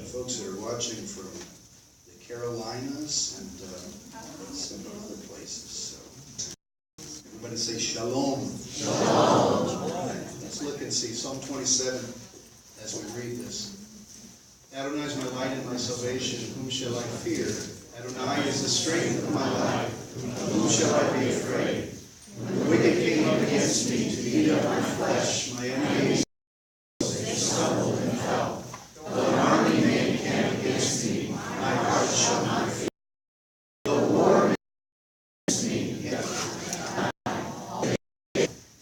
folks that are watching from the Carolinas and some other places. So, everybody say Shalom. Shalom. All right, let's look and see Psalm 27 as we read this. Adonai is my light and my salvation. Whom shall I fear? Adonai is the strength of my life. Of whom shall I be afraid? When the wicked came up against me to eat up my flesh, my enemies, they stumbled and fell. Though an army may encamp against me, my heart shall not fear. Though war may against me, yet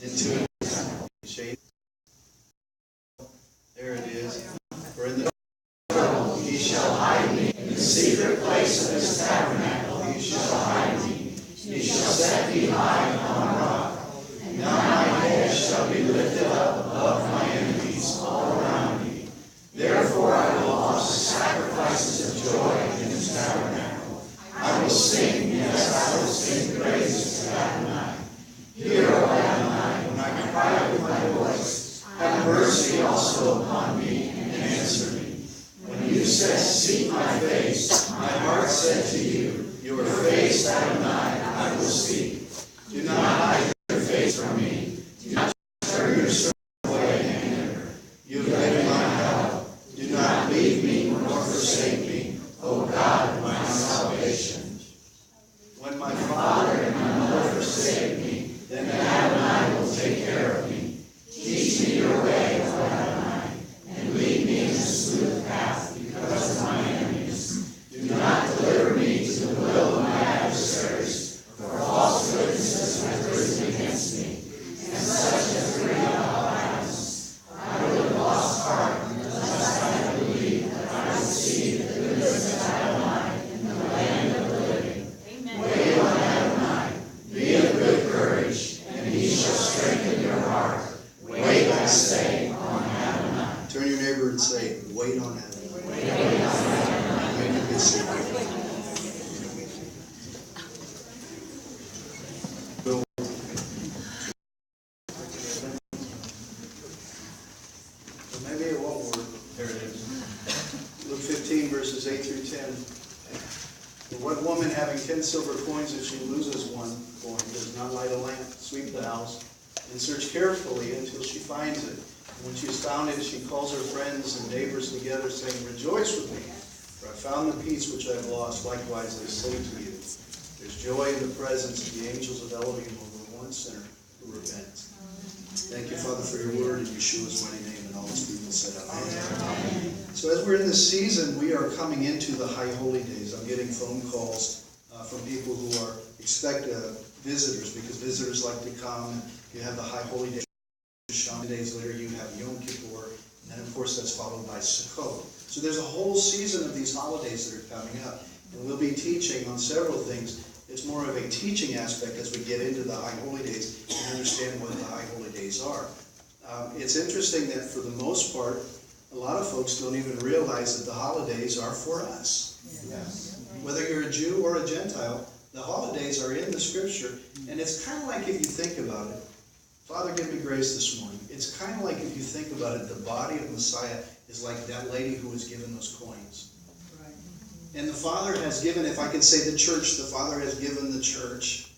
into shade. There it is. For in the trouble he shall hide me. In the secret place of his tabernacle he shall hide me. He shall set me high upon a rock. And now my head shall be lifted up above my enemies all around me. Therefore I will offer sacrifices of joy in his tabernacle. I will sing, yes, I will sing praises to Adonai. Hear, O Adonai, when I cry with my voice. Have mercy also upon me and answer me. When you said, seek my face, my heart said to you, your face, Adonai, I will seek. Do not hide your face from me. Do not turn your servant away in anger. You have been my help. Do not leave me nor forsake me, O God of my salvation. When my father and my mother forsake me, then Adonai will take care of me. Teach me your way, O Adonai, and lead me in the smooth path because of my enemies. Do not deliver me to the will of my adversaries, for false witnesses have risen against me, and such as bring up violence. I would have lost heart unless I had believed that I would see the goodness of Adonai in the land of the living. Wait on Adonai, be of good courage, and he shall strengthen your heart. Wait, I say, on Adonai. Turn your neighbor and say, wait on Adonai. Wait on Adonai. Wait on Adonai. Maybe it won't work. There it is. Luke 15, verses 8 through 10. For what woman having 10 silver coins, if she loses one coin, does not light a lamp, sweep the house, and search carefully until she finds it? And when she has found it, she calls her friends and neighbors together, saying, rejoice with me, for I found the piece which I have lost. Likewise, I say to you, there's joy in the presence of the angels of Elohim over one sinner who repents. Thank you, Father, for your word in Yeshua's mighty name, and all his people said amen. So as we're in this season, we are coming into the High Holy Days. I'm getting phone calls from people who are expect visitors, because visitors like to come, and you have the High Holy Days. 2 days later, you have Yom Kippur, and then, of course, that's followed by Sukkot. So there's a whole season of these holidays that are coming up, and we'll be teaching on several things. It's more of a teaching aspect as we get into the High Holy Days and understand what the High Holy Days are. It's interesting that for the most part, a lot of folks don't even realize that the holidays are for us. Yes. Whether you're a Jew or a Gentile, the holidays are in the Scripture, and it's kind of like, if you think about it, Father, give me grace this morning. It's kind of like, if you think about it, the body of Messiah is like that lady who was given those coins. And the Father has given, if I can say the church, the Father has given the church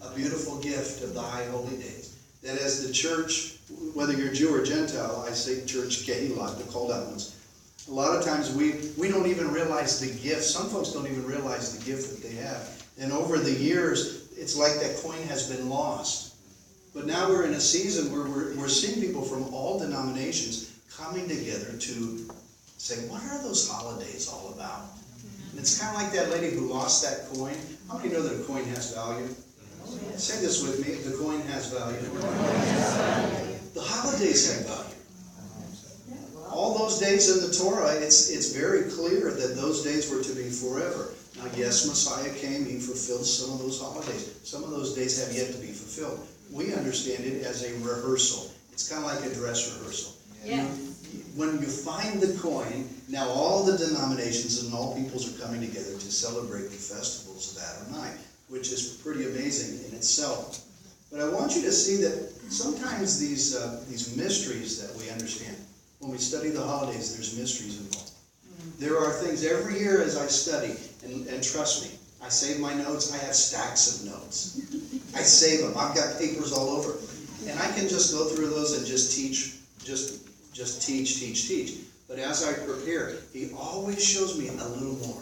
a beautiful gift of the High Holy Days. That as the church, whether you're Jew or Gentile, I say church, Kehillah, the called out ones. A lot of times we don't even realize the gift. Some folks don't even realize the gift that they have. And over the years, it's like that coin has been lost. But now we're in a season where we're seeing people from all denominations coming together to say, what are those holidays all about? And it's kind of like that lady who lost that coin. How many know that a coin has value? Say this with me, the coin has value. The holidays have value. All those days in the Torah, it's very clear that those days were to be forever. Now, yes, Messiah came, he fulfilled some of those holidays. Some of those days have yet to be fulfilled. We understand it as a rehearsal. It's kind of like a dress rehearsal. Yeah. When you find the coin, now all the denominations and all peoples are coming together to celebrate the festivals of Adonai, which is pretty amazing in itself. But I want you to see that sometimes these mysteries that we understand, when we study the holidays, there's mysteries involved. There are things every year as I study, and trust me, I save my notes. I have stacks of notes. I save them. I've got papers all over. And I can just go through those and just teach, just teach. But as I prepare, he always shows me a little more.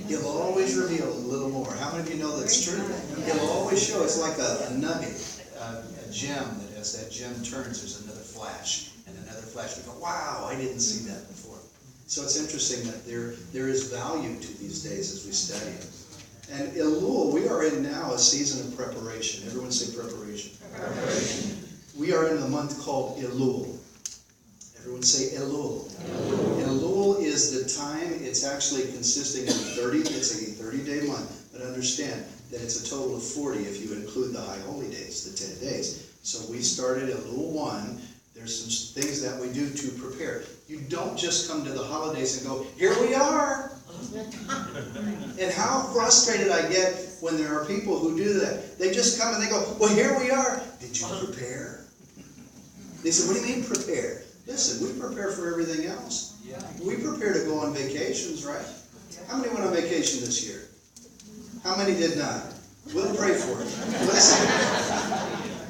He'll always reveal a little more. How many of you know that's true? He'll always show. It's like a nugget, a gem that as that gem turns, there's another flash and another flash. We go, wow, I didn't see that before. So it's interesting that there is value to these days as we study it. And Elul, we are in now a season of preparation. Everyone say preparation. Preparation. We are in the month called Elul. Everyone say Elul. Elul is the time. It's actually consisting of 30. It's a 30-day month. But understand that it's a total of 40 if you include the high holy days, the 10 days. So we started Elul 1. There's some things that we do to prepare. You don't just come to the holidays and go, here we are. And how frustrated I get when there are people who do that. They just come and they go, well, here we are. Did you prepare? They say, what do you mean prepare? Listen, we prepare for everything else. We prepare to go on vacations, right? How many went on vacation this year? How many did not? We'll pray for it. Listen,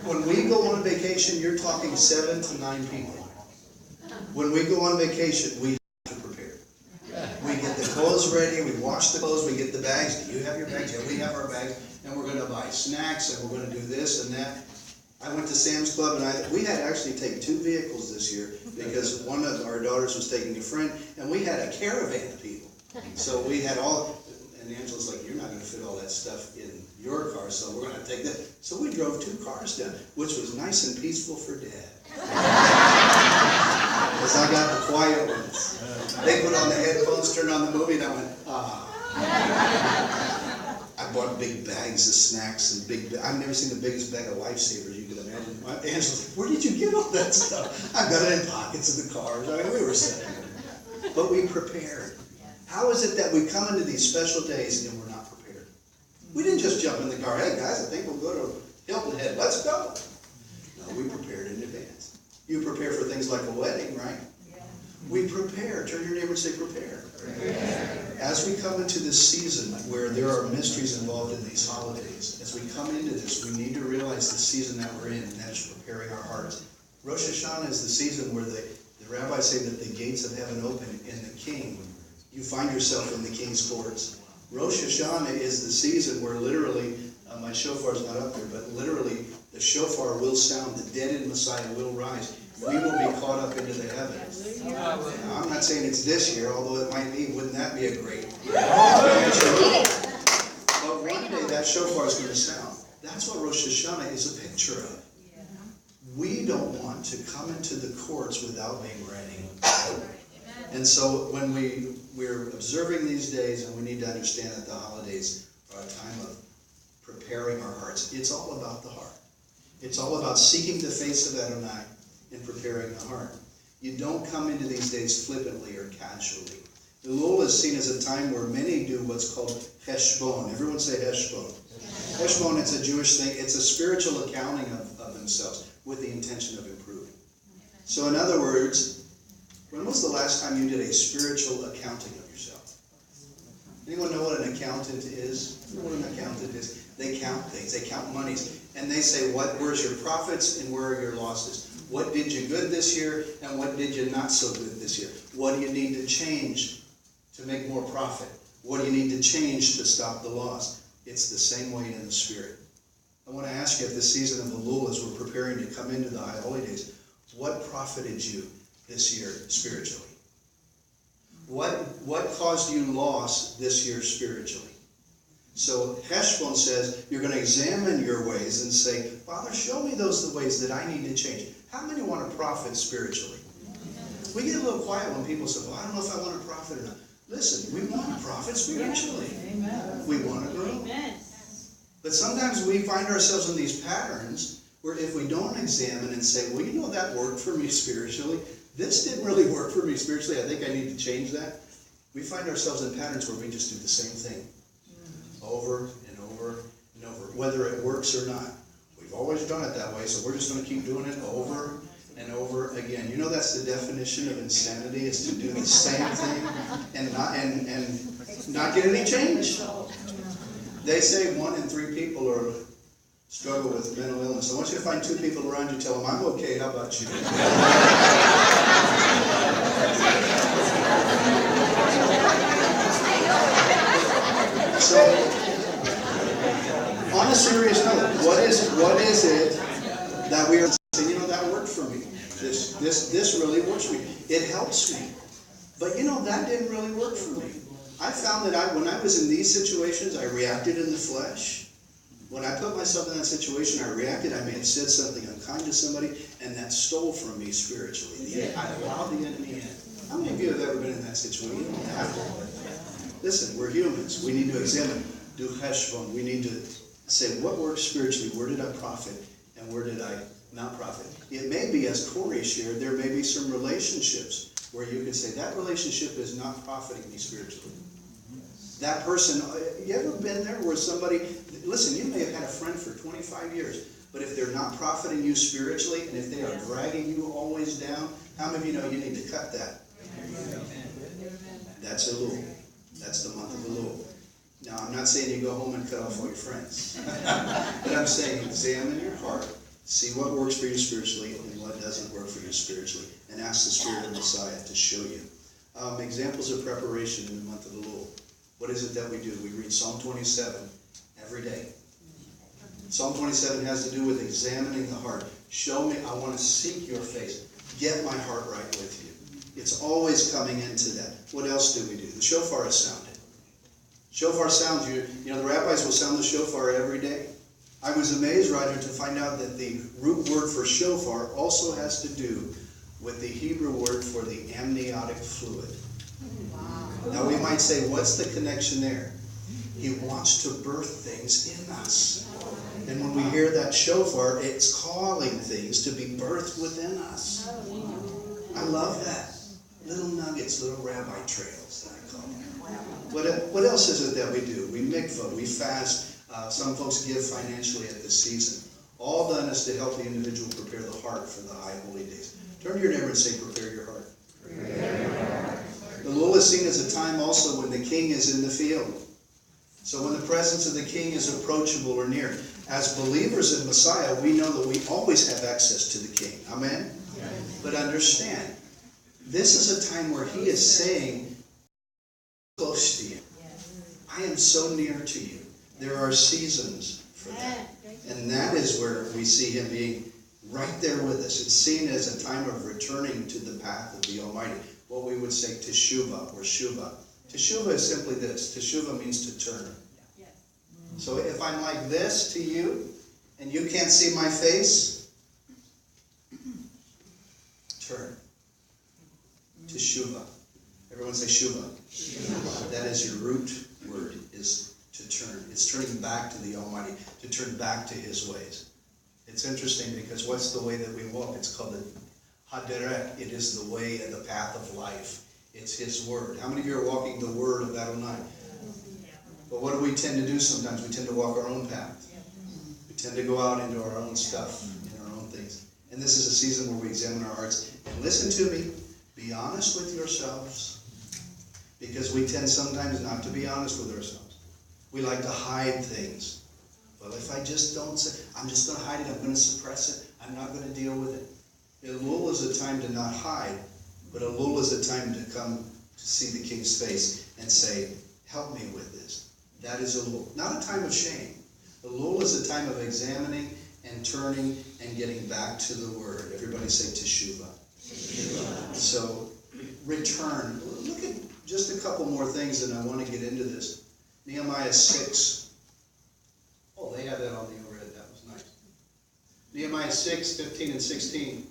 when we go on vacation, you're talking 7 to 9 people. When we go on vacation, we have to prepare. We get the clothes ready, we wash the clothes, we get the bags. Do you have your bags? Yeah, we have our bags. And we're going to buy snacks, and we're going to do this and that. I went to Sam's Club, and we had to actually take 2 vehicles this year because one of our daughters was taking a friend, and we had a caravan of people. So we had all, and Angela's like, you're not going to fit all that stuff in your car, so we're going to take that. So we drove 2 cars down, which was nice and peaceful for Dad. Because I got the quiet ones. They put on the headphones, turned on the movie, and I went, ah. I bought big bags of snacks and I've never seen the biggest bag of Lifesavers you could imagine. Angela's like, where did you get all that stuff? I've got it in pockets of the cars. I mean, we were setting it. But we prepared. How is it that we come into these special days and we're not prepared? We didn't just jump in the car, hey guys, I think we'll go to Hilton Head, let's go. No, we prepared in advance. You prepare for things like a wedding, right? We prepare. Turn to your neighbor and say prepare. As we come into this season where there are mysteries involved in these holidays, as we come into this, we need to realize the season that we're in, and that's preparing our hearts. Rosh Hashanah is the season where the rabbis say that the gates of heaven open and the king, you find yourself in the king's courts. Rosh Hashanah is the season where literally, my shofar's not up there, but literally the shofar will sound, the dead in Messiah will rise. We will be caught up into the heavens. Now, I'm not saying it's this year, although it might be. Wouldn't that be a great? But one day that shofar is going to sound. That's what Rosh Hashanah is a picture of. We don't want to come into the courts without being ready. And so when we're observing these days, and we need to understand that the holidays are a time of preparing our hearts. It's all about the heart. It's all about seeking the face of Adonai and preparing the heart. You don't come into these days flippantly or casually. Elul is seen as a time where many do what's called Heshbon. Everyone say Heshbon. Heshbon, it's a Jewish thing. It's a spiritual accounting of themselves with the intention of improving. So in other words, when was the last time you did a spiritual accounting of yourself? Anyone know what an accountant is? You know what an accountant is? They count things. They count monies. And they say, where's your profits and where are your losses? What did you good this year and what did you not so good this year? What do you need to change to make more profit? What do you need to change to stop the loss? It's the same way in the Spirit. I want to ask you at this season of Elul, as we're preparing to come into the High Holy Days, what profited you this year spiritually? What caused you loss this year spiritually? So Heshbon says, you're going to examine your ways and say, Father, show me those the ways that I need to change. How many want to profit spiritually? We get a little quiet when people say, well, I don't know if I want to profit or not. Listen, we want to profit spiritually. Amen. We want to grow. Amen. But sometimes we find ourselves in these patterns where if we don't examine and say, well, you know, that worked for me spiritually. This didn't really work for me spiritually. I think I need to change that. We find ourselves in patterns where we just do the same thing over and over and over, whether it works or not. We've always done it that way, so we're just going to keep doing it over and over again. You know that's the definition of insanity, is to do the same thing and not get any change. They say 1 in 3 people struggle with mental illness. I want you to find 2 people around you, tell them, I'm okay, how about you? So, on a serious note, what is it that we are saying, you know, that worked for me. This really works for me. It helps me. But you know, that didn't really work for me. I found that when I was in these situations, I reacted in the flesh. When I put myself in that situation, I reacted. I may have said something unkind to somebody, and that stole from me spiritually. I allowed the enemy in. How many of you have ever been in that situation? You don't have to. Listen, we're humans. We need to examine. Do cheshbon. We need to say, what works spiritually? Where did I profit? And where did I not profit? It may be, as Corey shared, there may be some relationships where you can say, that relationship is not profiting me spiritually. That person, you ever been there where somebody, listen, you may have had a friend for 25 years, but if they're not profiting you spiritually, and if they are dragging you always down, how many of you know you need to cut that? That's Elul. That's the month of Elul. Now, I'm not saying you go home and cut off all your friends. But I'm saying examine your heart, see what works for you spiritually and what doesn't work for you spiritually, and ask the Spirit of Messiah to show you. Examples of preparation in the month of Elul. What is it that we do? We read Psalm 27 every day. Psalm 27 has to do with examining the heart. Show me, I want to seek your face. Get my heart right with you. It's always coming into that. What else do we do? The shofar is sounded. Shofar sounds, you know, the rabbis will sound the shofar every day. I was amazed, Roger, to find out that the root word for shofar also has to do with the Hebrew word for the amniotic fluid. Wow. Now we might say, what's the connection there? He wants to birth things in us. And when we hear that shofar, it's calling things to be birthed within us. I love that. Little nuggets, little rabbi trails that I call them. What else is it that we do? We mikvah, we fast. Some folks give financially at this season. All done is to help the individual prepare the heart for the high holy days. Turn to your neighbor and say, prepare your heart. The Elul is seen as a time also when the king is in the field. So when the presence of the king is approachable or near. As believers in Messiah, we know that we always have access to the king. Amen? Yes. But understand, this is a time where he is saying, close to you. I am so near to you. There are seasons for that. And that is where we see him being right there with us. It's seen as a time of returning to the path of the Almighty. What we would say teshuvah or shuvah. Teshuvah is simply this. Teshuvah means to turn. So if I'm like this to you, and you can't see my face, turn. Teshuvah. Everyone say shuvah. Shuvah. That is your root word, is to turn. It's turning back to the Almighty, to turn back to his ways. It's interesting because what's the way that we walk? It's called the haderech. It is the way and the path of life. It's his word. How many of you are walking the word of Adonai? But what do we tend to do sometimes? We tend to walk our own path. We tend to go out into our own stuff and our own things. And this is a season where we examine our hearts. And listen to me. Be honest with yourselves. Because we tend sometimes not to be honest with ourselves. We like to hide things. Well, if I just don't say, I'm just going to hide it. I'm going to suppress it. I'm not going to deal with it. Elul is a time to not hide. But Elul is a time to come to see the king's face and say, help me with this. That is Elul. Not a time of shame. Elul is a time of examining and turning and getting back to the word. Everybody say teshuvah. Teshuvah. So, return. Look at just a couple more things, and I want to get into this. Nehemiah 6. Oh, they have that on the overhead. That was nice. Nehemiah 6, 15 and 16.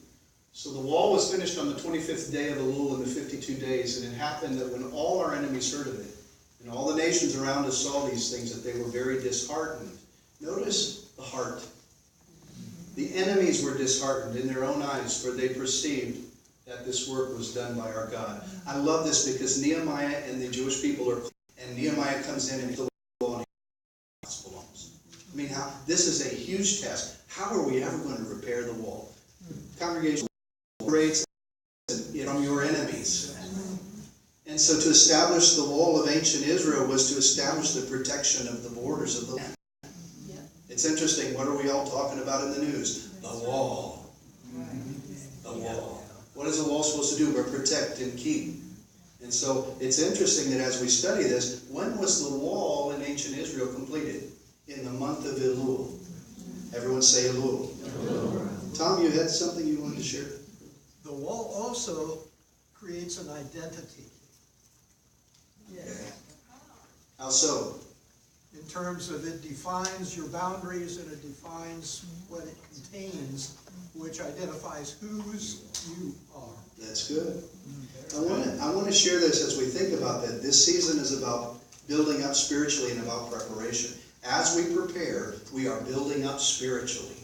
So the wall was finished on the 25th day of Elul in the 52 days, and it happened that when all our enemies heard of it, and all the nations around us saw these things, that they were very disheartened. Notice the heart. The enemies were disheartened in their own eyes, for they perceived that this work was done by our God. I love this because Nehemiah and the Jewish people are, and Nehemiah comes in and the wall and gospel belongs. I mean, this is a huge task. How are we ever going to repair the wall? Congregation. rates from your enemies. And so to establish the wall of ancient Israel was to establish the protection of the borders of the land. It's interesting, what are we all talking about in the news? The wall. The wall. What is a wall supposed to do but protect and keep? And so it's interesting that as we study this, when was the wall in ancient Israel completed? In the month of Elul. Everyone say Elul. Elul. Tom, you had something you wanted to share? The wall also creates an identity. How so? In terms of it defines your boundaries and it defines what it contains, which identifies whose you are. That's good. I want to share this as we think about that. This season is about building up spiritually and about preparation. As we prepare, we are building up spiritually.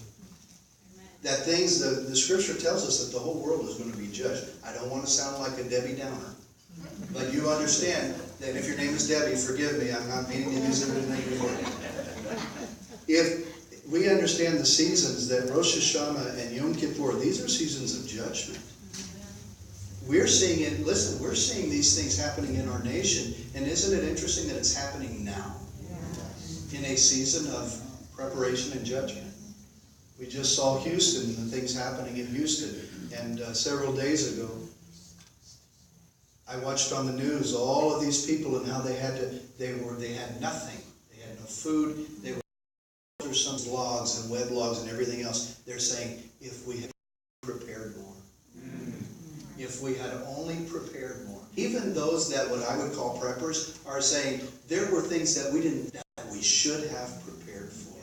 That things, the scripture tells us that the whole world is going to be judged. I don't want to sound like a Debbie Downer. But you understand that if your name is Debbie, forgive me, I'm not meaning to use it in a negative way. If we understand the seasons that Rosh Hashanah and Yom Kippur, these are seasons of judgment. We're seeing it, listen, we're seeing these things happening in our nation, and isn't it interesting that it's happening now? In a season of preparation and judgment. We just saw Houston, the things happening in Houston, and several days ago, I watched on the news all of these people and how they had nothing. They had no food. They were under some logs and web logs and everything else. They're saying, if we had prepared more. If we had only prepared more. Even those that what I would call preppers are saying, there were things that we should have prepared for.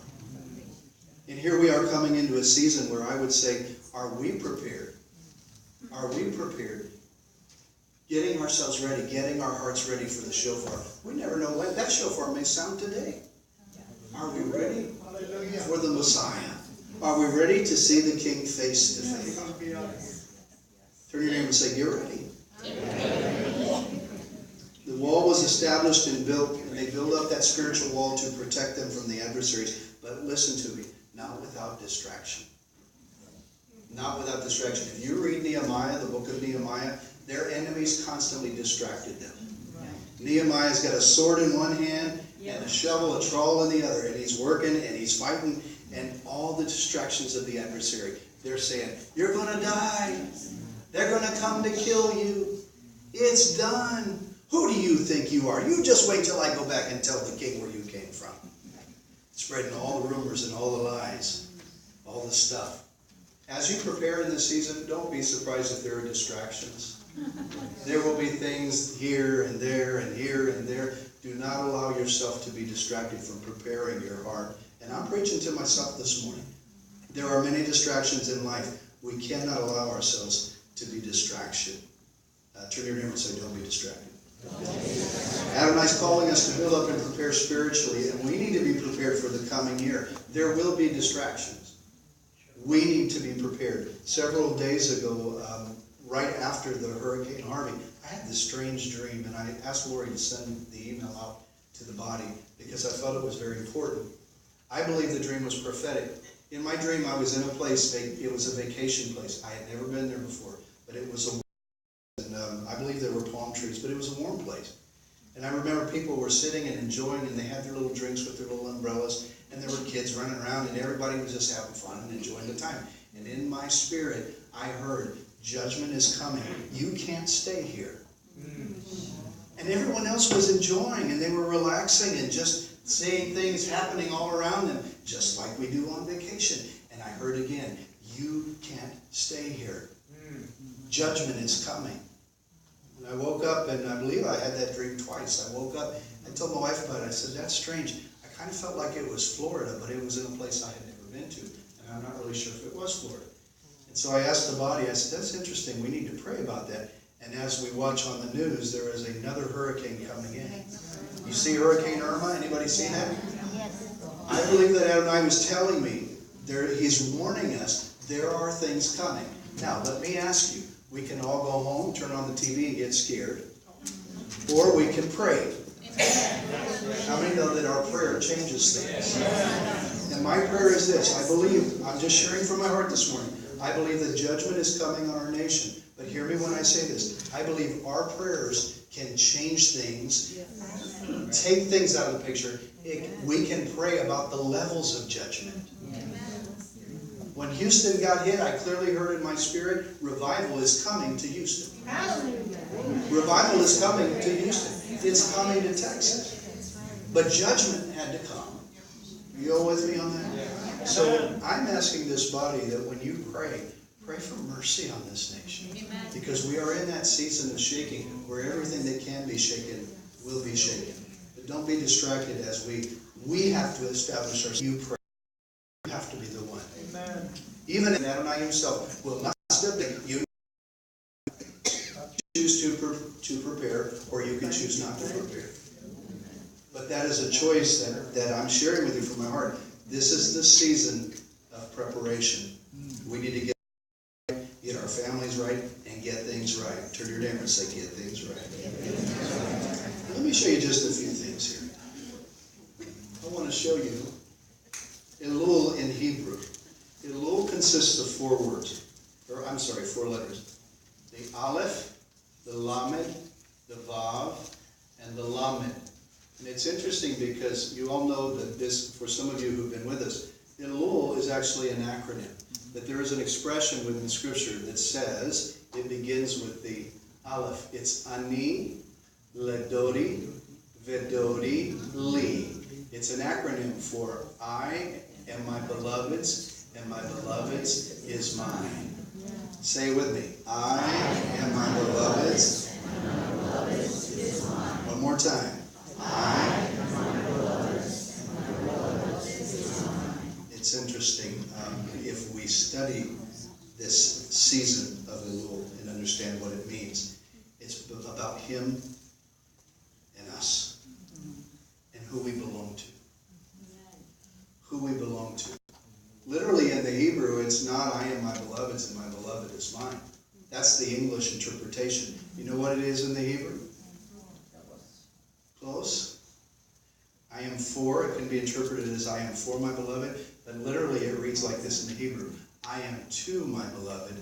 And here we are coming into a season where I would say, are we prepared? Are we prepared? Getting ourselves ready, getting our hearts ready for the shofar. We never know when that shofar may sound today. Are we ready for the Messiah? Are we ready to see the King face to face? Turn your neighbor and say, get ready. The wall was established and built, and they built up that spiritual wall to protect them from the adversaries. But listen to me, not without distraction. Not without distraction. If you read Nehemiah, the book of Nehemiah, their enemies constantly distracted them. Nehemiah's got a sword in one hand and a shovel, a trowel in the other, and he's working and he's fighting, and all the distractions of the adversary. They're saying, you're going to die. They're going to come to kill you. It's done. Who do you think you are? You just wait till I go back and tell the king where you came from. Spreading all the rumors and all the lies, all the stuff. As you prepare in this season, don't be surprised if there are distractions. There will be things here and there and here and there. Do not allow yourself to be distracted from preparing your heart. And I'm preaching to myself this morning. There are many distractions in life. We cannot allow ourselves to be distraction. Turn your neighbor and say, don't be distracted. Adonai's calling us to build up and prepare spiritually, and we need to be prepared for the coming year. There will be distractions. We need to be prepared. Several days ago, right after the Hurricane Harvey, I had this strange dream, and I asked Lori to send the email out to the body because I felt it was very important. I believe the dream was prophetic. In my dream, I was in a place, it was a vacation place. I had never been there before, but it was a I believe there were palm trees, but it was a warm place. And I remember people were sitting and enjoying, and they had their little drinks with their little umbrellas, and there were kids running around, and everybody was just having fun and enjoying the time. And in my spirit, I heard, judgment is coming. You can't stay here. And everyone else was enjoying, and they were relaxing and just seeing things happening all around them, just like we do on vacation. And I heard again, you can't stay here. Judgment is coming. And I woke up, and I believe I had that dream twice. I woke up, I told my wife about it. I said, that's strange. I kind of felt like it was Florida, but it was in a place I had never been to. And I'm not really sure if it was Florida. And so I asked the body, I said, that's interesting. We need to pray about that. And as we watch on the news, there is another hurricane coming in. You see Hurricane Irma? Anybody see that? I believe that Adonai was telling me, he's warning us, there are things coming. Now, let me ask you, we can all go home, turn on the TV and get scared. Or we can pray. How many know that our prayer changes things? And my prayer is this. I believe, I'm just sharing from my heart this morning. I believe that judgment is coming on our nation. But hear me when I say this. I believe our prayers can change things, take things out of the picture. We can pray about the levels of judgment. When Houston got hit, I clearly heard in my spirit, revival is coming to Houston. Revival is coming to Houston. It's coming to Texas. But judgment had to come. You all with me on that? So I'm asking this body that when you pray, pray for mercy on this nation. Because we are in that season of shaking where everything that can be shaken will be shaken. But don't be distracted as we have to establish ourselves. You pray. You have to be the one. Amen. Even Adonai himself will not step in. You choose to prepare, or you can choose not to prepare. But that is a choice that I'm sharing with you from my heart. This is the season of preparation. We need to get our families right and get things right. Turn your neighbor and say, get things right. Let me show you just a few things here. I want to show you Elul in Hebrew. Elul consists of 4 words. Four letters. The Aleph, the Lamed, the Vav, and the Lamed. And it's interesting because you all know that this, for some of you who've been with us, Elul is actually an acronym. That there is an expression within Scripture that says, it begins with the Aleph. It's Ani, Ledodi, Vedodi, Li. It's an acronym for I am my beloved's, and my beloved's is mine. Say it with me. I am my beloved's, and my beloved's is mine. One more time. I am my beloved's, and my beloved's is mine. It's interesting if we study this season of Elul and understand what it means. It's about Him and us and who we belong to. Who we belong to. Literally in the Hebrew, it's not I am my beloved's and my beloved is mine. That's the English interpretation. You know what it is in the Hebrew? Close. I am for, it can be interpreted as I am for my beloved, but literally it reads like this in the Hebrew. I am to my beloved,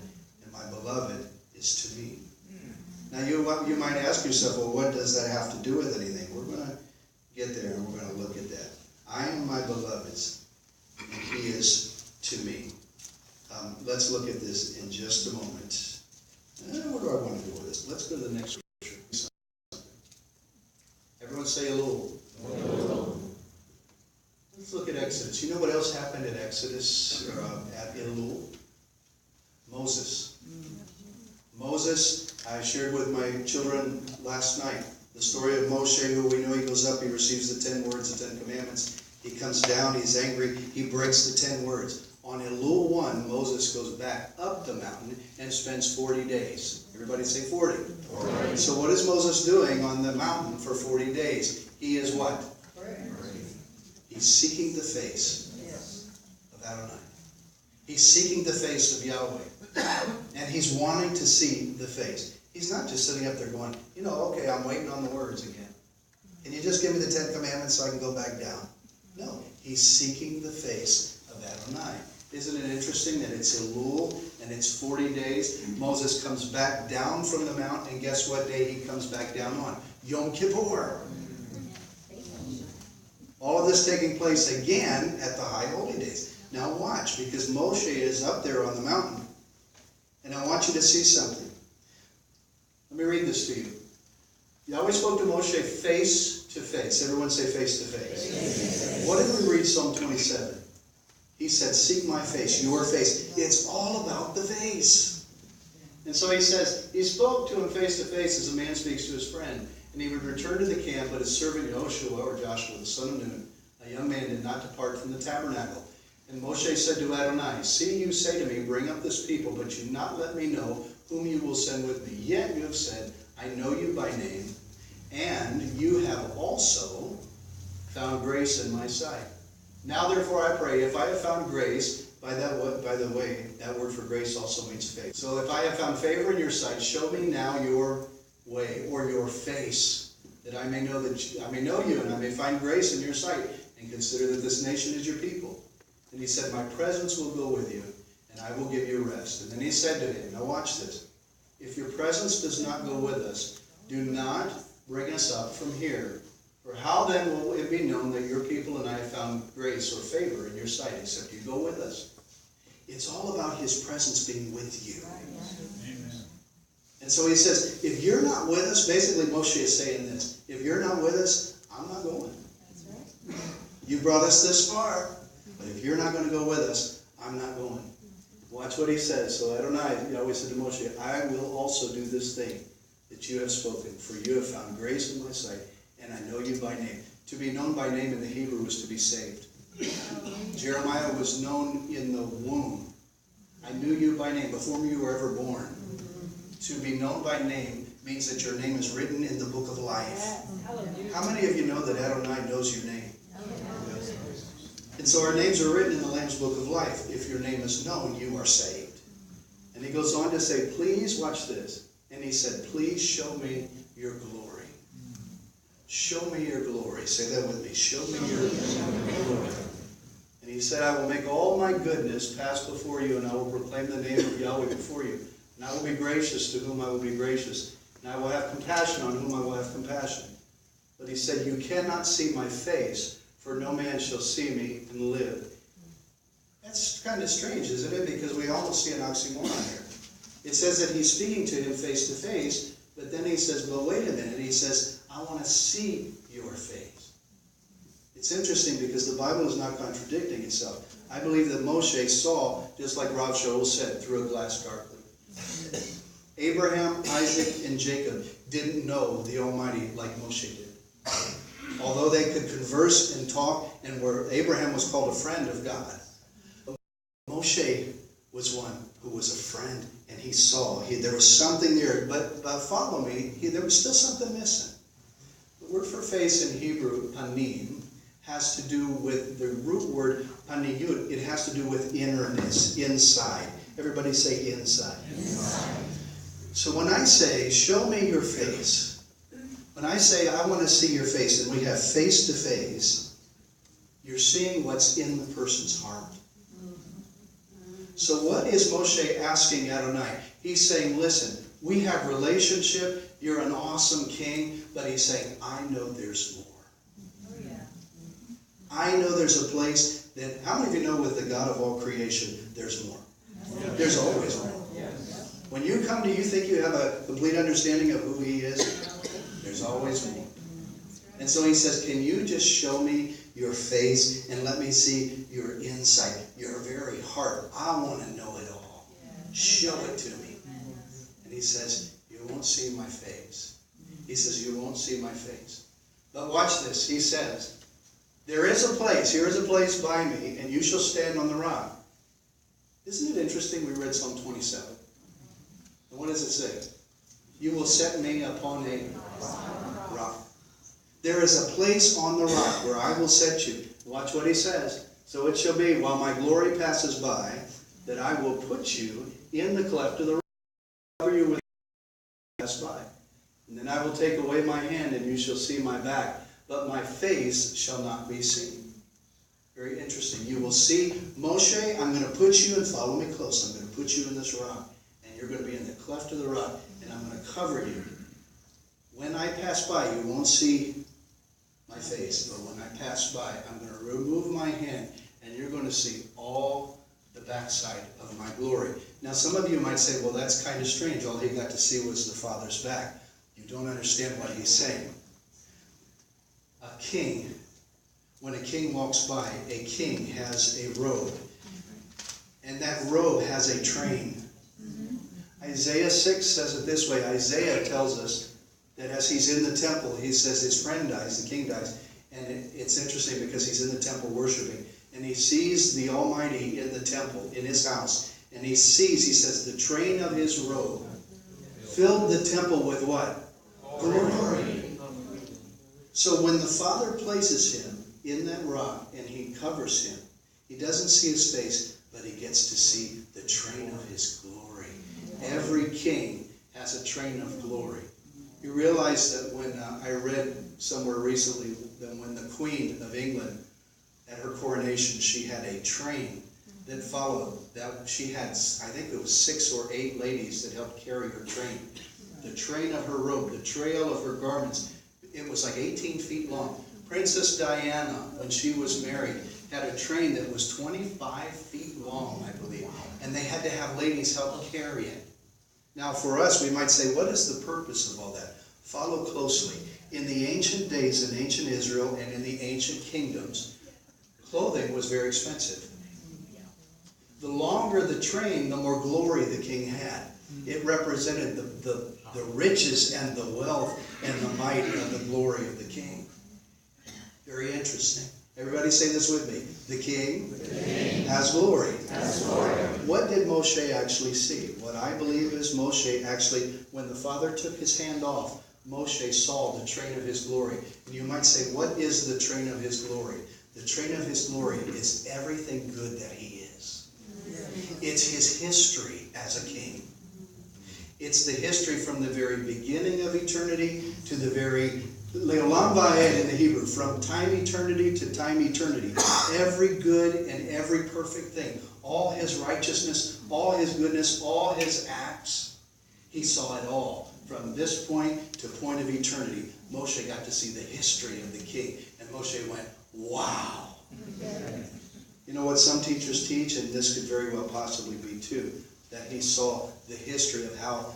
and my beloved is to me. Now you might ask yourself, well, what does that have to do with anything? We're going to get there and we're going to look at that. I am my beloved's, and He is to me. Let's look at this in just a moment. What do I want to do with this? Let's go to the next scripture. Everyone say Elul. Let's look at Exodus. You know what else happened at Exodus, at Elul? Moses. Moses, I shared with my children last night the story of Moshe, who we know he goes up, he receives the 10 words, the 10 commandments. He comes down, he's angry, he breaks the 10 words. On Elul 1, Moses goes back up the mountain and spends 40 days. Everybody say 40. 40. So what is Moses doing on the mountain for 40 days? He is what? Praying. He's seeking the face of Adonai. He's seeking the face of Yahweh. And he's wanting to see the face. He's not just sitting up there going, okay, I'm waiting on the words again. Can you just give me the 10 commandments so I can go back down? No, he's seeking the face of Adonai. Isn't it interesting that it's Elul and it's 40 days? Moses comes back down from the mount, and guess what day he comes back down on? Yom Kippur. All of this taking place again at the High Holy Days. Now watch, because Moshe is up there on the mountain, and I want you to see something. Let me read this to you. Yahweh spoke to Moshe face to face. Everyone say face to face. What did we read Psalm 27? He said, seek my face, your face. It's all about the face. And so he says, he spoke to him face to face as a man speaks to his friend. And he would return to the camp, but his servant Joshua, or Joshua the son of Nun, a young man, did not depart from the tabernacle. And Moshe said to Adonai, see, you say to me, bring up this people, but you not let me know whom you will send with me. Yet you have said, I know you by name, and you have also found grace in my sight. Now therefore I pray, if I have found grace, by the way, that word for grace also means faith. So if I have found favor in your sight, show me now your way, or your face, that I may know you, and I may find grace in your sight, and consider that this nation is your people. And he said, my presence will go with you, and and I will give you rest. And then he said to him, now watch this, if your presence does not go with us, do not bring us up from here. For how then will it be known that your people and I have found grace or favor in your sight, except you go with us? It's all about his presence being with you. Amen. And so he says, if you're not with us, basically Moshe is saying this, if you're not with us, I'm not going. That's right. You brought us this far, but if you're not going to go with us, I'm not going. Watch what he says. So Adonai, always said to Moshe, I will also do this thing that you have spoken, for you have found grace in my sight, and I know you by name. To be known by name in the Hebrew was to be saved. Jeremiah was known in the womb. I knew you by name before you were ever born. To be known by name means that your name is written in the book of life. How many of you know that Adonai knows your name? And so our names are written in the Lamb's book of life. If your name is known, you are saved. And he goes on to say, please watch this. And he said, please show me your glory. Show me your glory. Say that with me. Show me your glory. And he said, I will make all my goodness pass before you, and I will proclaim the name of Yahweh before you. And I will be gracious to whom I will be gracious. And I will have compassion on whom I will have compassion. But he said, you cannot see my face, for no man shall see me and live. That's kind of strange, isn't it? Because we almost see an oxymoron here. It says that he's speaking to him face to face, but then he says, well, wait a minute. He says, I want to see your face. It's interesting because the Bible is not contradicting itself. I believe that Moshe saw, just like Rav Shaul said, through a glass darkly. Abraham, Isaac, and Jacob didn't know the Almighty like Moshe did. Although they could converse and talk, and where Abraham was called a friend of God, Moshe was one who was a friend, and he saw. There was something there, but follow me, there was still something missing. The word for face in Hebrew, panim, has to do with the root word paniyut. It has to do with innerness, inside. Everybody say inside. Inside. So when I say, show me your face, when I say I want to see your face, and we have face to face, you're seeing what's in the person's heart. So what is Moshe asking Adonai? He's saying, listen, we have relationship, you're an awesome king, but he's saying, I know there's more. Oh, yeah. I know there's a place that, how many of you know with the God of all creation, there's more? Yeah. There's always more. Yeah. When you come to, you think you have a complete understanding of who he is, there's always more. And so he says, can you just show me your face and let me see your insight, your very heart? I want to know it all. Show it to me. And he says, you won't see my face. He says, you won't see my face. But watch this. He says, there is a place, here is a place by me, and you shall stand on the rock. Isn't it interesting? We read Psalm 27. And what does it say? You will set me upon a rock. There is a place on the rock where I will set you. Watch what he says. So it shall be, while my glory passes by, that I will put you in the cleft of the rock, cover you with pass by. And then I will take away my hand, and you shall see my back, but my face shall not be seen. Very interesting. You will see, Moshe, I'm going to put you, and follow me close, I'm going to put you in this rock, and you're going to be in the cleft of the rock, and I'm going to cover you. When I pass by, you won't see my face, but when I pass by, I'm going to remove my hand, and you're going to see all the backside of my glory. Now, some of you might say, well, that's kind of strange. All he got to see was the Father's back. You don't understand what he's saying. A king, when a king walks by, a king has a robe, and that robe has a train. Isaiah 6 says it this way. Isaiah tells us that as he's in the temple, he says his friend dies, the king dies. And it's interesting because he's in the temple worshiping. And he sees the Almighty in the temple, in his house. And he sees, he says, the train of his robe filled the temple with what? Glory. So when the Father places him in that rock and he covers him, he doesn't see his face, but he gets to see the train of his glory. Every king has a train of glory. You realize that when I read somewhere recently that when the Queen of England, at her coronation, she had a train that followed, that she had, I think it was 6 or 8 ladies that helped carry her train. The train of her robe, the trail of her garments, it was like 18 feet long. Princess Diana, when she was married, had a train that was 25 feet long, I believe. And they had to have ladies help carry it. Now for us, we might say, what is the purpose of all that? Follow closely. In the ancient days, in ancient Israel, and in the ancient kingdoms, clothing was very expensive. The longer the train, the more glory the king had. It represented the riches and the wealth and the might and the glory of the king. Very interesting. Everybody say this with me. The king has glory. What did Moshe actually see? What I believe is Moshe actually, when the Father took his hand off, Moshe saw the train of his glory. And you might say, what is the train of his glory? The train of his glory is everything good that he is. It's his history as a king. It's the history from the very beginning of eternity to the very Leolam Va'ed in the Hebrew, from time eternity to time eternity. Every good and every perfect thing, all his righteousness, all his goodness, all his acts, he saw it all. From this point to point of eternity, Moshe got to see the history of the king. And Moshe went, wow. You know what some teachers teach, and this could very well possibly be too, that he saw the history of how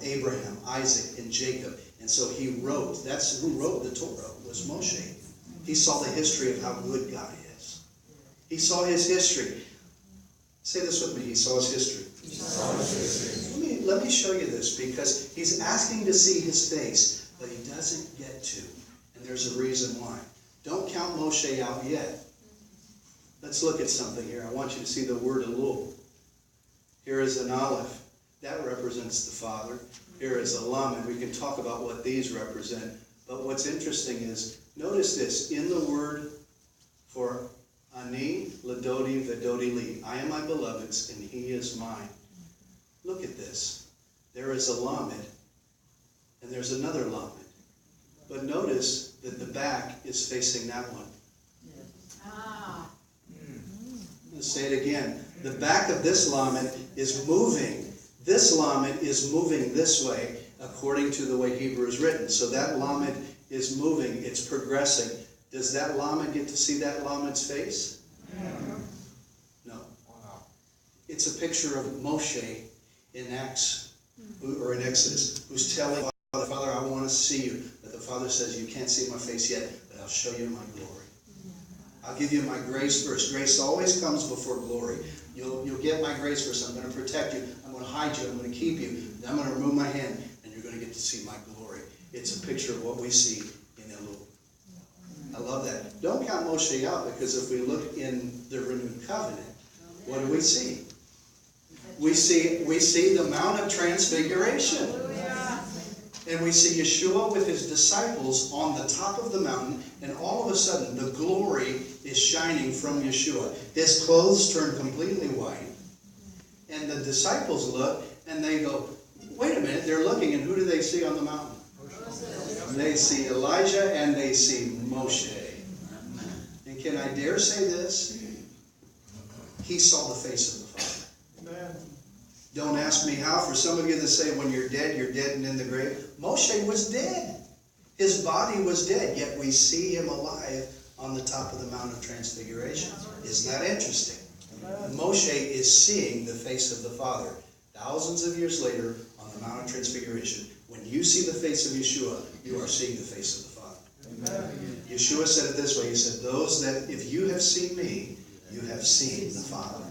Abraham, Isaac, and Jacob. And so he wrote, that's who wrote the Torah, was Moshe. He saw the history of how good God is. He saw his history. Say this with me, he saw his history. He saw his history. Let me show you this, because he's asking to see his face, but he doesn't get to. And there's a reason why. Don't count Moshe out yet. Let's look at something here. I want you to see the word Elul. Here is an aleph. That represents the Father. Here is a lam, and we can talk about what these represent. But what's interesting is, notice this, in the word for Ani, Ladodi, Vedodi Li, I am my beloved's, and he is mine. Look at this. There is a lamed, and there's another lamed. But notice that the back is facing that one. Let's say it again. The back of this lamed is moving. This lamed is moving this way, according to the way Hebrew is written. So that lamed is moving, it's progressing. Does that lamed get to see that lamed's face? No. It's a picture of Moshe in Acts, or in Exodus, who's telling Father, I want to see you. But the Father says, you can't see my face yet, but I'll show you my glory. I'll give you my grace first. Grace always comes before glory. You'll get my grace first. I'm going to protect you. I'm going to hide you. I'm going to keep you. Then I'm going to remove my hand, and you're going to get to see my glory. It's a picture of what we see in Elul. I love that. Don't count Moshe out, because if we look in the renewed covenant, what do we see? We see the Mount of Transfiguration. And we see Yeshua with his disciples on the top of the mountain, and all of a sudden the glory is shining from Yeshua. His clothes turn completely white. And the disciples look, and they go, wait a minute, they're looking, and who do they see on the mountain? They see Elijah and they see Moshe. And can I dare say this? He saw the face of the Father. Amen. Don't ask me how. For some of you that say when you're dead and in the grave. Moshe was dead. His body was dead, yet we see him alive on the top of the Mount of Transfiguration. Isn't that interesting? Moshe is seeing the face of the Father. Thousands of years later on the Mount of Transfiguration, when you see the face of Yeshua, you are seeing the face of the Father. Amen. Yeshua said it this way. He said, those that, if you have seen me, you have seen the Father.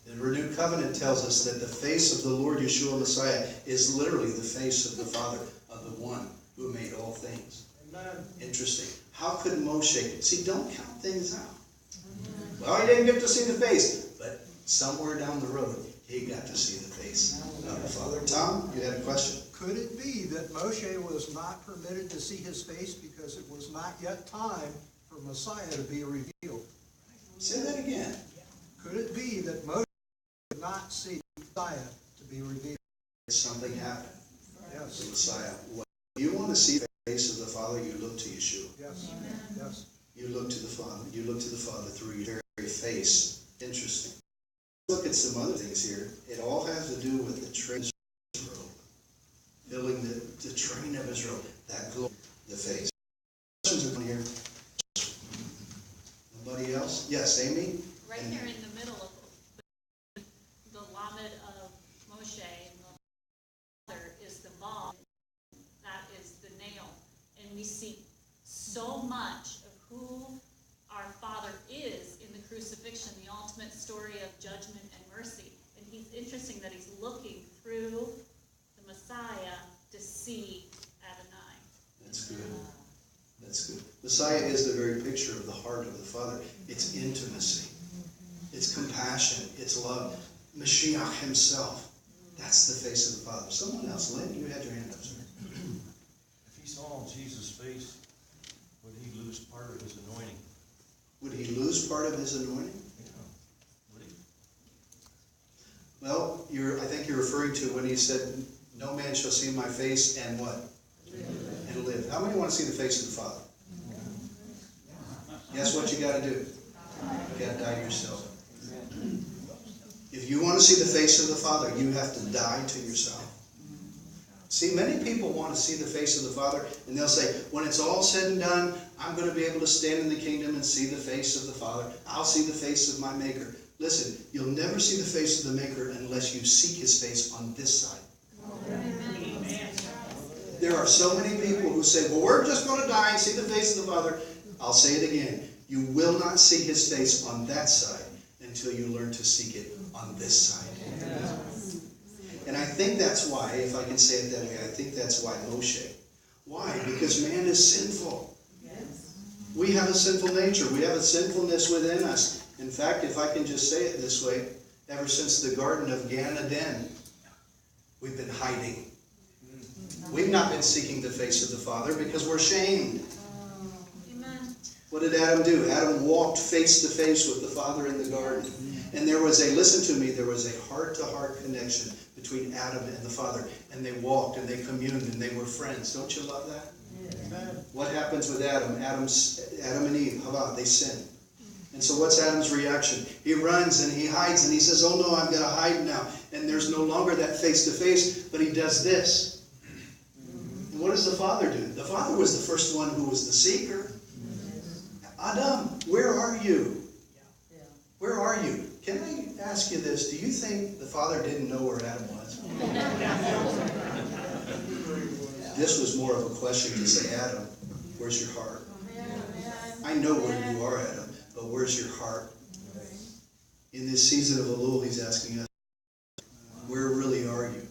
The renewed covenant tells us that the face of the Lord Yeshua Messiah is literally the face of the Father, of the one who made all things. Amen. Interesting. How could Moshe, see, don't count things out. Well, he didn't get to see the face, but somewhere down the road, he got to see the face of the Father. Tom, you had a question? Could it be that Moshe was not permitted to see his face because it was not yet time for Messiah to be revealed? Say that again. Could it be that Moshe did not see Messiah to be revealed? Something happened. Yes. The Messiah. When you want to see the face of the Father, you look to Yeshua. Yes. Yes. You look to the Father. You look to the Father through your very face. Interesting. at some other things here. It all has to do with the train of his robe. Filling the train of his robe. That glory, the face. Questions here? Nobody else? Yes, Amy? Right here in the middle of the lamed of Moshe, and the other is the vav, that is the nail. And we see so much of who our Father is in the crucifixion, the ultimate story of judgment and mercy. And he's interesting that he's looking through the Messiah to see Adonai. That's good. That's good. Messiah is the very picture of the heart of the Father. It's intimacy. It's compassion. It's love. Mashiach himself. That's the face of the Father. Someone else. Lynn, you had your hand up, sir. If he saw Jesus' face, would he lose part of his anointing? Would he lose part of his anointing? Yeah. Would he? Well, I think you're referring to when he said, no man shall see my face and what? And live. How many want to see the face of the Father? Guess what you got to do? You got to die to yourself. If you want to see the face of the Father, you have to die to yourself. See, many people want to see the face of the Father, and they'll say, when it's all said and done, I'm going to be able to stand in the kingdom and see the face of the Father. I'll see the face of my Maker. Listen, you'll never see the face of the Maker unless you seek his face on this side. Amen. There are so many people who say, well, we're just going to die and see the face of the Father. I'll say it again. You will not see his face on that side until you learn to seek it on this side. And I think that's why, if I can say it that way, I think that's why Moshe. Why? Because man is sinful. We have a sinful nature. We have a sinfulness within us. In fact, if I can just say it this way, ever since the Garden of Gan Eden, we've been hiding. We've not been seeking the face of the Father because we're shamed. Amen. What did Adam do? Adam walked face to face with the Father in the garden. And there was listen to me, there was a heart-to-heart connection between Adam and the Father. And they walked and they communed and they were friends. Don't you love that? Amen. What happens with Adam? Adam and Eve, they sin. And so what's Adam's reaction? He runs and he hides and he says, oh no, I'm going to hide now. And there's no longer that face-to-face, but he does this. And what does the Father do? The Father was the first one who was the seeker. Adam, where are you? Where are you? Can I ask you this? Do you think the Father didn't know where Adam was? This was more of a question to say, Adam, where's your heart? I know where you are, Adam, but where's your heart? In this season of Elul, he's asking us, where really are you?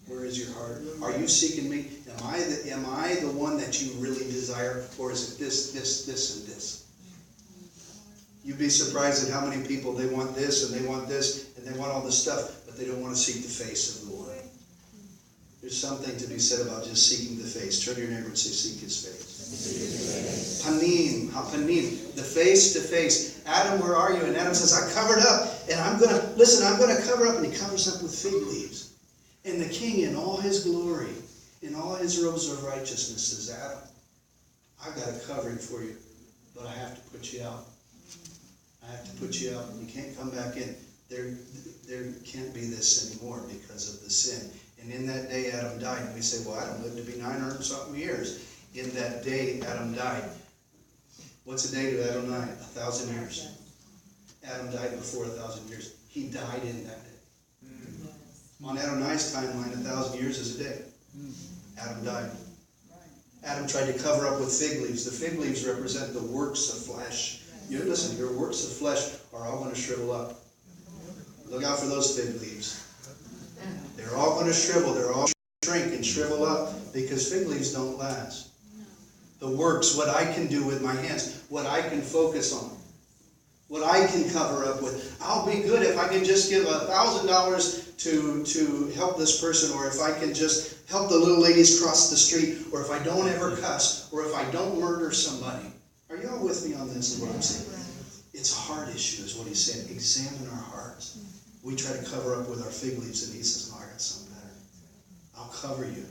Where is your heart? Are you seeking me? Am I the one that you really desire? Or is it this, and this? You'd be surprised at how many people, they want this, and they want this, and they want all this stuff, but they don't want to seek the face of the Lord. There's something to be said about just seeking the face. Turn to your neighbor and say, seek his face. Panim, hapanim, the face to face. Adam, where are you? And Adam says, I covered up, and I'm going to cover up. And he covers up with fig leaves. And the king, in all his glory, in all his robes of righteousness, says, Adam, I've got a covering for you, but I have to put you out. I have to put you out. You can't come back in. There can't be this anymore because of the sin. And in that day, Adam died. And we say, well, Adam lived to be 900-something years. In that day, Adam died. What's a day to Adonai? 1,000 years. Adam died before 1,000 years. He died in that day. On Adonai's timeline, 1,000 years is a day. Adam died. Adam tried to cover up with fig leaves. The fig leaves represent the works of flesh. Listen, your works of flesh are all going to shrivel up. Look out for those fig leaves. They're all going to shrivel. They're all shrink and shrivel up because fig leaves don't last. The works, what I can do with my hands, what I can focus on, what I can cover up with. I'll be good if I can just give $1,000 to help this person, or if I can just help the little ladies cross the street, or if I don't ever cuss, or if I don't murder somebody. Are you all with me on this? Is what I'm saying? It's a heart issue, is what he's saying. Examine our hearts. We try to cover up with our fig leaves, and he says, no, I got something better. I'll cover you.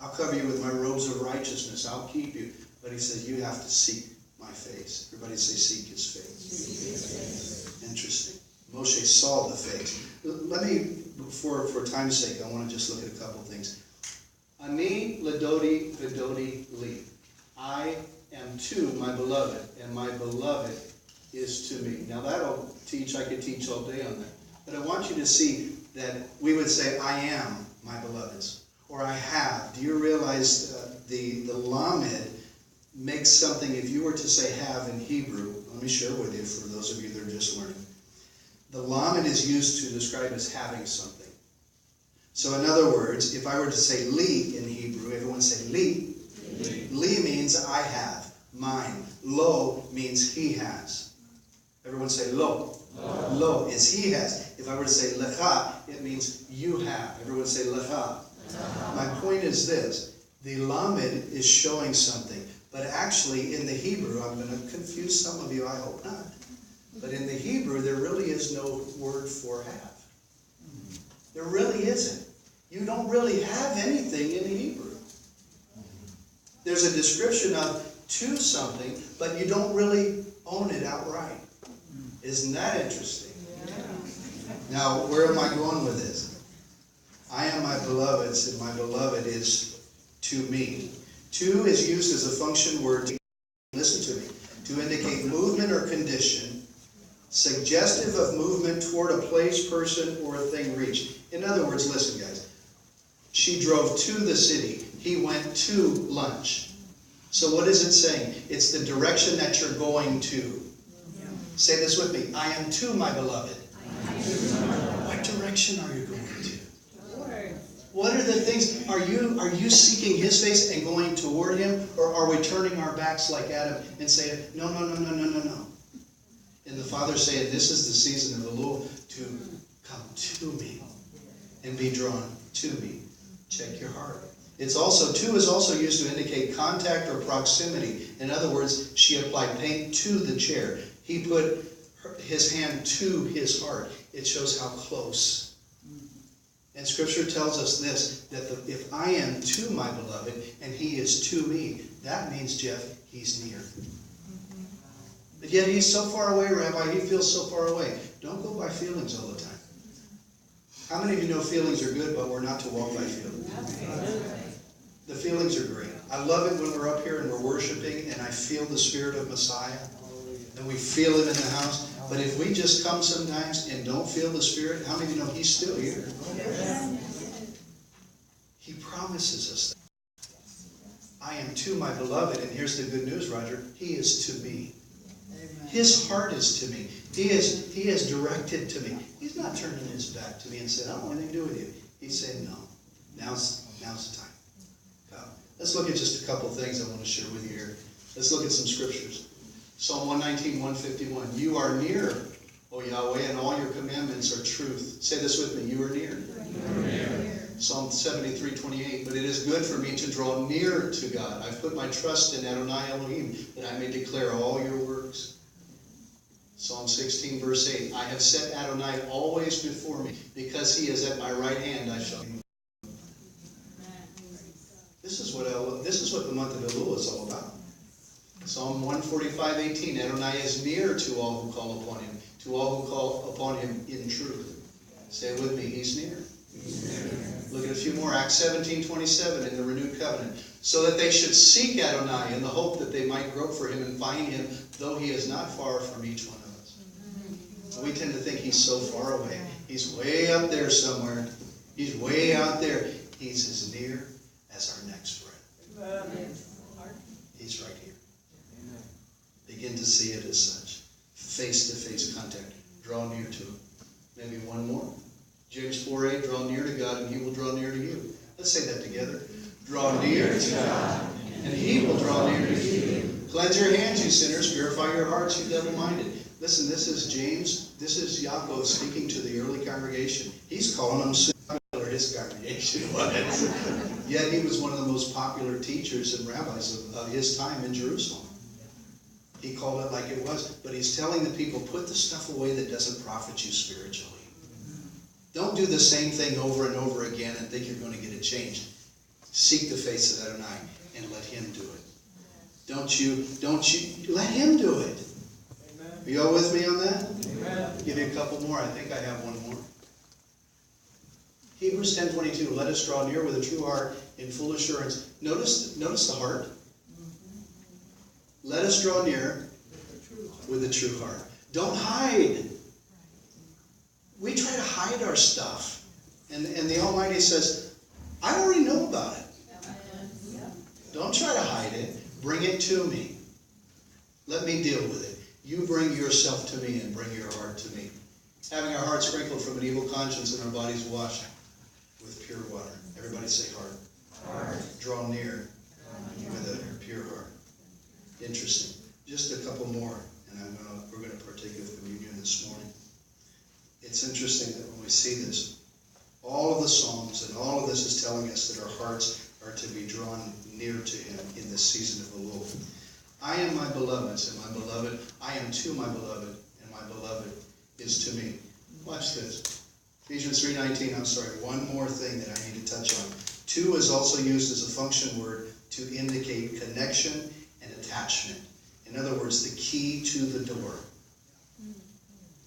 I'll cover you with my robes of righteousness. I'll keep you. But he says, you have to seek my face. Everybody say, seek his face. Interesting. Moshe saw the face. Let me, for time's sake, I want to just look at a couple things. Ani ledodi vidodi li. I am to my beloved, and my beloved is to me. Now that'll teach, I could teach all day on that. But I want you to see that we would say, I am my beloved's, or I have. Do you realize the lamed makes something, if you were to say have in Hebrew, let me share with you for those of you that are just learning. The lamed is used to describe as having something. So in other words, if I were to say li in Hebrew, everyone say li. Li means I have, mine. Lo means he has. Everyone say lo. Lo is he has. If I were to say lecha, it means you have. Everyone say lecha. My point is this. The lamed is showing something. But actually in the Hebrew, I'm going to confuse some of you, I hope not. But in the Hebrew, there really is no word for have. There really isn't. You don't really have anything in the Hebrew. There's a description of to something, but you don't really own it outright. Isn't that interesting? Now, where am I going with this? I am my beloved's, and my beloved is to me. To is used as a function word, listen to me, to indicate movement or condition, suggestive of movement toward a place, person, or a thing reached. In other words, listen guys, she drove to the city. He went to lunch. So what is it saying? It's the direction that you're going to. Yeah. Say this with me. I am to my beloved. What direction are you going to? What are the things? Are you seeking his face and going toward him? Or are we turning our backs like Adam and saying, no, no, no, no, no, no, no. And the Father saying, this is the season of the Lord to come to me and be drawn to me. Check your heart. It's also, to is also used to indicate contact or proximity. In other words, she applied paint to the chair. He put his hand to his heart. It shows how close. And Scripture tells us this, that if I am to my beloved and he is to me, that means, Jeff, he's near. But yet he's so far away, Rabbi, he feels so far away. Don't go by feelings all the time. How many of you know feelings are good, but we're not to walk by feelings? The feelings are great. I love it when we're up here and we're worshiping and I feel the Spirit of Messiah. And we feel him in the house. But if we just come sometimes and don't feel the Spirit, how many of you know he's still here? He promises us that. I am to my beloved, and here's the good news, Roger. He is to me. His heart is to me. He is directed to me. He's not turning his back to me and saying, I don't want anything to do with you. He's saying, no. Now's the time. Come. Let's look at just a couple of things I want to share with you here. Let's look at some scriptures. Psalm 119, 151. You are near, O Yahweh, and all your commandments are truth. Say this with me. You are near. Psalm 73, 28. But it is good for me to draw near to God. I've put my trust in Adonai Elohim, that I may declare all your works. Psalm 16, verse 8. I have set Adonai always before me. Because he is at my right hand, I shall be. This is what the month of Elul is all about. Psalm 145, 18. Adonai is near to all who call upon him, to all who call upon him in truth. Say it with me, he's near. Look at a few more. Acts 17, 27 in the renewed covenant. So that they should seek Adonai in the hope that they might grope for him and find him, though he is not far from each one of us. We tend to think he's so far away. He's way up there somewhere. He's way out there. He's as near as our next breath. He's right here. Begin to see it as such. Face-to-face contact. Draw near to him. Maybe one more. James 4:8, draw near to God and he will draw near to you. Let's say that together. Draw near to God and he will draw near to you. Cleanse your hands, you sinners. Purify your hearts, you double-minded. Listen, this is James. This is Yaakov speaking to the early congregation. He's calling them similar, his congregation was. Yet he was one of the most popular teachers and rabbis of his time in Jerusalem. He called it like it was. But he's telling the people, put the stuff away that doesn't profit you spiritually. Don't do the same thing over and over again and think you're going to get it changed. Seek the face of Adonai and let him do it. Don't you, let him do it. Amen. Are you all with me on that? Amen. Give you a couple more. I think I have one more. Hebrews 10:22. Let us draw near with a true heart in full assurance. Notice the heart. Let us draw near with a true heart. Don't hide. We try to hide our stuff. And the Almighty says, I already know about it. Don't try to hide it. Bring it to me. Let me deal with it. You bring yourself to me and bring your heart to me. Having our hearts sprinkled from an evil conscience and our bodies washed with pure water. Everybody say heart. Heart. Draw near with a pure heart. Interesting. Just a couple more, and we're going to partake of communion this morning. It's interesting that when we see this, all of the Psalms and all of this is telling us that our hearts are to be drawn near to Him in this season of the Lord. I am my beloved's, and my beloved, I am to my beloved, and my beloved is to me. Watch this. Ephesians 3:19, I'm sorry, one more thing that I need to touch on. To is also used as a function word to indicate connection and attachment. In other words, the key to the door.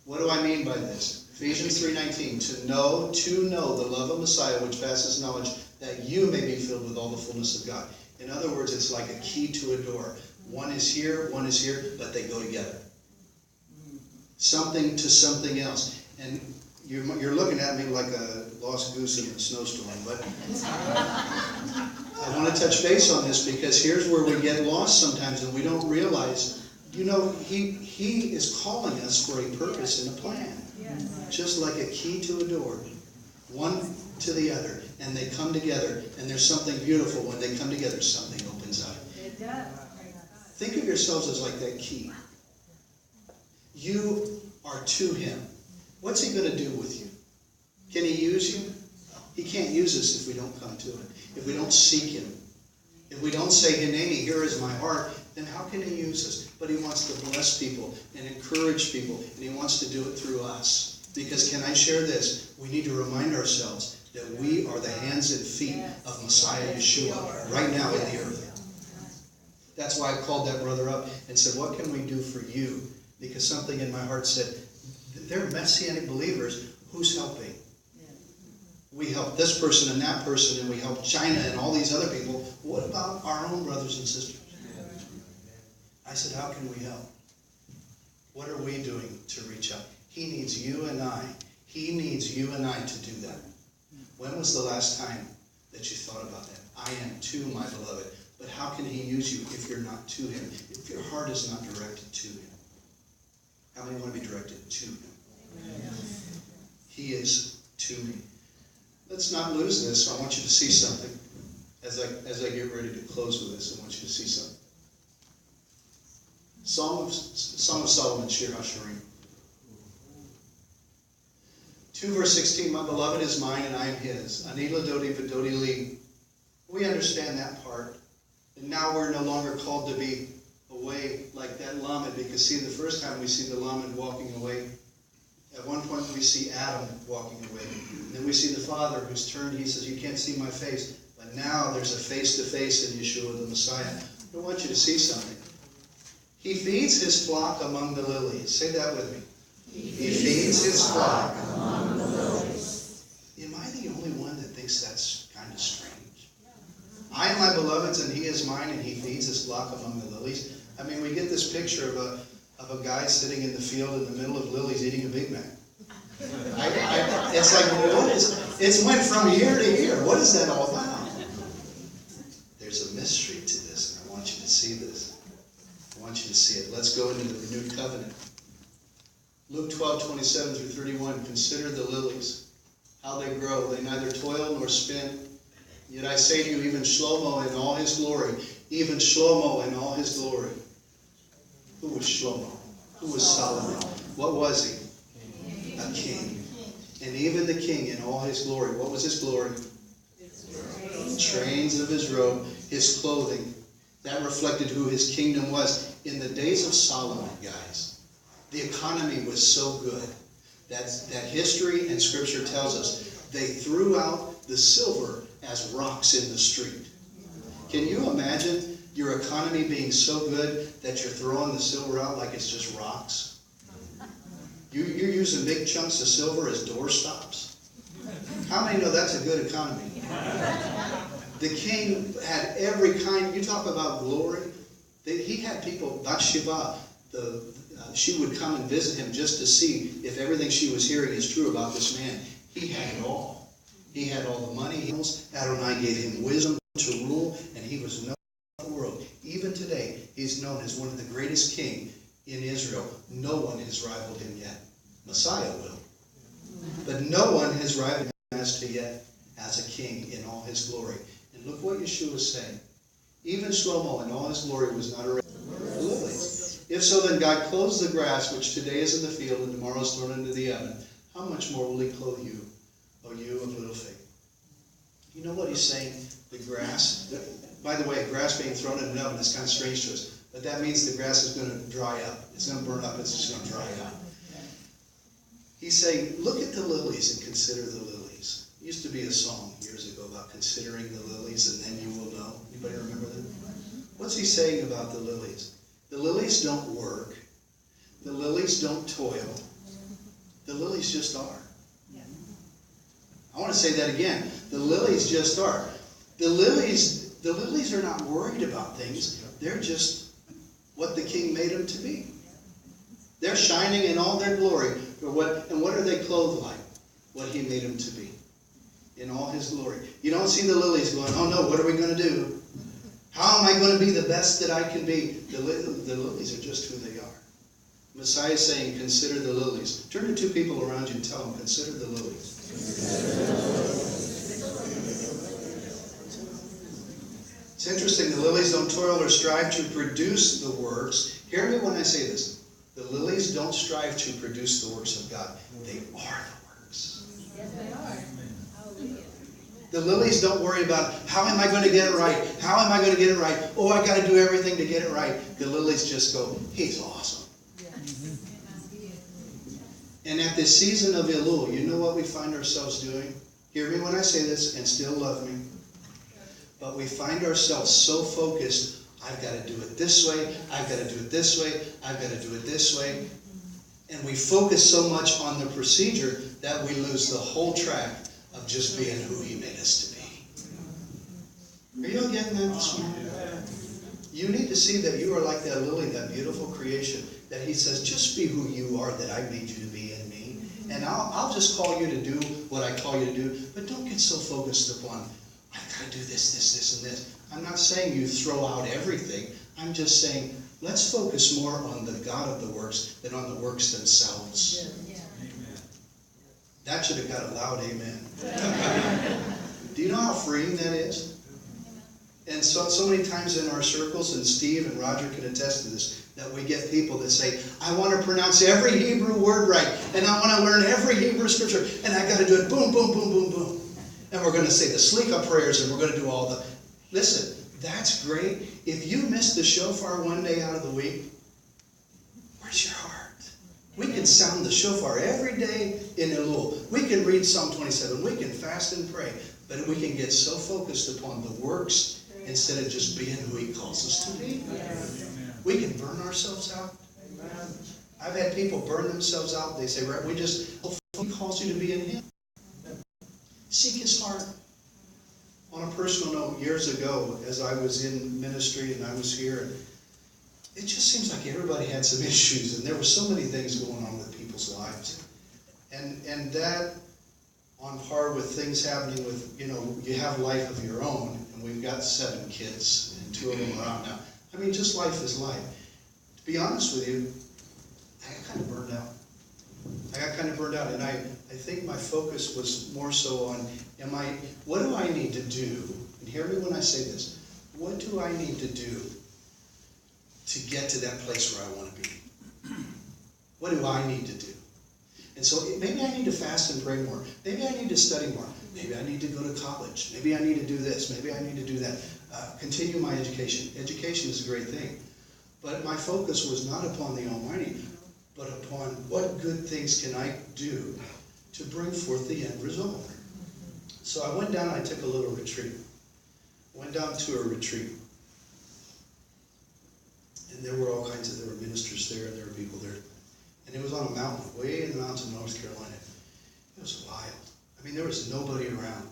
What do I mean by this? Ephesians 3:19, to know the love of Messiah, which passes knowledge, that you may be filled with all the fullness of God. In other words, it's like a key to a door. One is here, but they go together. Something to something else. And you're looking at me like a lost goose in a snowstorm, but I want to touch base on this because here's where we get lost sometimes and we don't realize, He is calling us for a purpose and a plan. Just like a key to a door, one to the other, and they come together, and there's something beautiful when they come together, something opens up. It does. Think of yourselves as like that key. You are to Him. What's He going to do with you? Can He use you? He can't use us if we don't come to Him, if we don't seek Him. If we don't say, Hineni, here is my heart, then how can He use us? But He wants to bless people and encourage people, and He wants to do it through us. Because can I share this? We need to remind ourselves that we are the hands and feet of Messiah Yeshua right now in the earth. That's why I called that brother up and said, what can we do for you? Because something in my heart said, they're Messianic believers. Who's helping? We help this person and that person, and we help China and all these other people. What about our own brothers and sisters? I said, how can we help? What are we doing to reach out? He needs you and I. He needs you and I to do that. When was the last time that you thought about that? I am to my beloved. But how can He use you if you're not to Him? If your heart is not directed to Him? How many want to be directed to Him? He is to me. Let's not lose this. I want you to see something. As I get ready to close with this, I want you to see something. Song of Solomon, Shir HaShirim. 2 verse 16, my beloved is mine and I am his. Ani ladodi v'dodi li. We understand that part. And now we're no longer called to be away like that Lamed, because see, the first time we see the Lamed walking away, at one point we see Adam walking away. And then we see the Father who's turned, He says, you can't see my face. But now there's a face-to-face in Yeshua the Messiah. I want you to see something. He feeds His flock among the lilies. Say that with me. He feeds His flock among the lilies. Am I the only one that thinks that's kind of strange? I am my beloved's and He is mine, and He feeds His flock among the lilies. I mean, we get this picture of a guy sitting in the field in the middle of lilies eating a Big Mac. It's like, it's went from here to here. What is that all about? There's a mystery to this, and I want you to see this. I want you to see it. Let's go into the renewed covenant. Luke 12:27 through 31. Consider the lilies, how they grow. They neither toil nor spin. Yet I say to you, even Shlomo in all his glory, even Shlomo in all his glory. Who was Shlomo? Who was Solomon? What was he? A king. And even the king in all his glory. What was his glory? Trains of his robe, his clothing. That reflected who his kingdom was. In the days of Solomon, guys, the economy was so good that history and scripture tells us they threw out the silver as rocks in the street. Can you imagine your economy being so good that you're throwing the silver out like it's just rocks? You're using big chunks of silver as door stops? How many know that's a good economy? The king had every kind, you talk about glory, he had people, Bathsheba, she would come and visit him just to see if everything she was hearing is true about this man. He had it all. He had all the money. Adonai gave him wisdom to rule, and he was known in the world. Even today, he's known as one of the greatest kings in Israel. No one has rivaled him yet. Messiah will. But no one has rivaled him as a king in all his glory. And look what Yeshua is saying. Even Shlomo in all his glory was not a lily. If so, then God clothes the grass, which today is in the field and tomorrow is thrown into the oven. How much more will he clothe you, O you of little faith? You know what he's saying? The grass, by the way, grass being thrown in an oven is kind of strange to us. But that means the grass is going to dry up. It's going to burn up. It's just going to dry up. He's saying, look at the lilies and consider the lilies. It used to be a song years ago about considering the lilies, and then you will know. Anybody remember that? What's he saying about the lilies? The lilies don't work. The lilies don't toil. The lilies just are. I want to say that again. The lilies just are. The lilies are not worried about things. They're just what the king made them to be. They're shining in all their glory. And what are they clothed like? What he made them to be. In all his glory. You don't see the lilies going, oh no, what are we going to do? How am I going to be the best that I can be? The lilies are just who they are. Messiah is saying, consider the lilies. Turn to two people around you and tell them, consider the lilies. It's interesting, the lilies don't toil or strive to produce the works. Hear me when I say this. The lilies don't strive to produce the works of God. They are the works. Yes, they are. Hallelujah. The lilies don't worry about, how am I going to get it right? How am I going to get it right? Oh, I got to do everything to get it right. The lilies just go, he's awesome. And at this season of Elul, you know what we find ourselves doing? Hear me when I say this and still love me. But we find ourselves so focused, I've got to do it this way, I've got to do it this way, I've got to do it this way. And we focus so much on the procedure that we lose the whole track of just being who he made us to be. Are you all getting that this morning? You need to see that you are like that lily, that beautiful creation, that he says, just be who you are, that I made you to be in me. And I'll just call you to do what I call you to do, but don't get so focused upon, I've got to do this, and this. I'm not saying you throw out everything. I'm just saying, let's focus more on the God of the works than on the works themselves. Yeah. That should have got a loud amen. Do you know how freeing that is? And so many times in our circles, and Steve and Roger can attest to this, that we get people that say, I want to pronounce every Hebrew word right, and I want to learn every Hebrew scripture, and I got to do it boom, boom, boom, boom, boom. And we're going to say the Slicha prayers, and we're going to do all the... Listen, that's great. If you miss the shofar one day out of the week, where's your heart? We can sound the shofar every day in Elul. We can read Psalm 27. We can fast and pray. But we can get so focused upon the works instead of just being who he calls us to be. We can burn ourselves out. I've had people burn themselves out. They say, right, he calls you to be in him. Seek his heart. On a personal note, years ago, as I was in ministry and I was here, it just seems like everybody had some issues, and there were so many things going on with people's lives. And that, on par with things happening with, you have life of your own, and we've got 7 kids, and 2 of them are out now. I mean, just life is life. To be honest with you, I got kind of burned out. And I think my focus was more so on, what do I need to do? And hear me when I say this. What do I need to do to get to that place where I want to be? What do I need to do? And so maybe I need to fast and pray more. Maybe I need to study more. Maybe I need to go to college. Maybe I need to do this. Maybe I need to do that. Continue my education. Education is a great thing. But my focus was not upon the Almighty, but upon what good things can I do to bring forth the end result. So I went down and I took a little retreat. Went down to a retreat. And there were ministers there, and there were people there. And it was on a mountain, way in the mountains of North Carolina. It was wild. I mean, there was nobody around.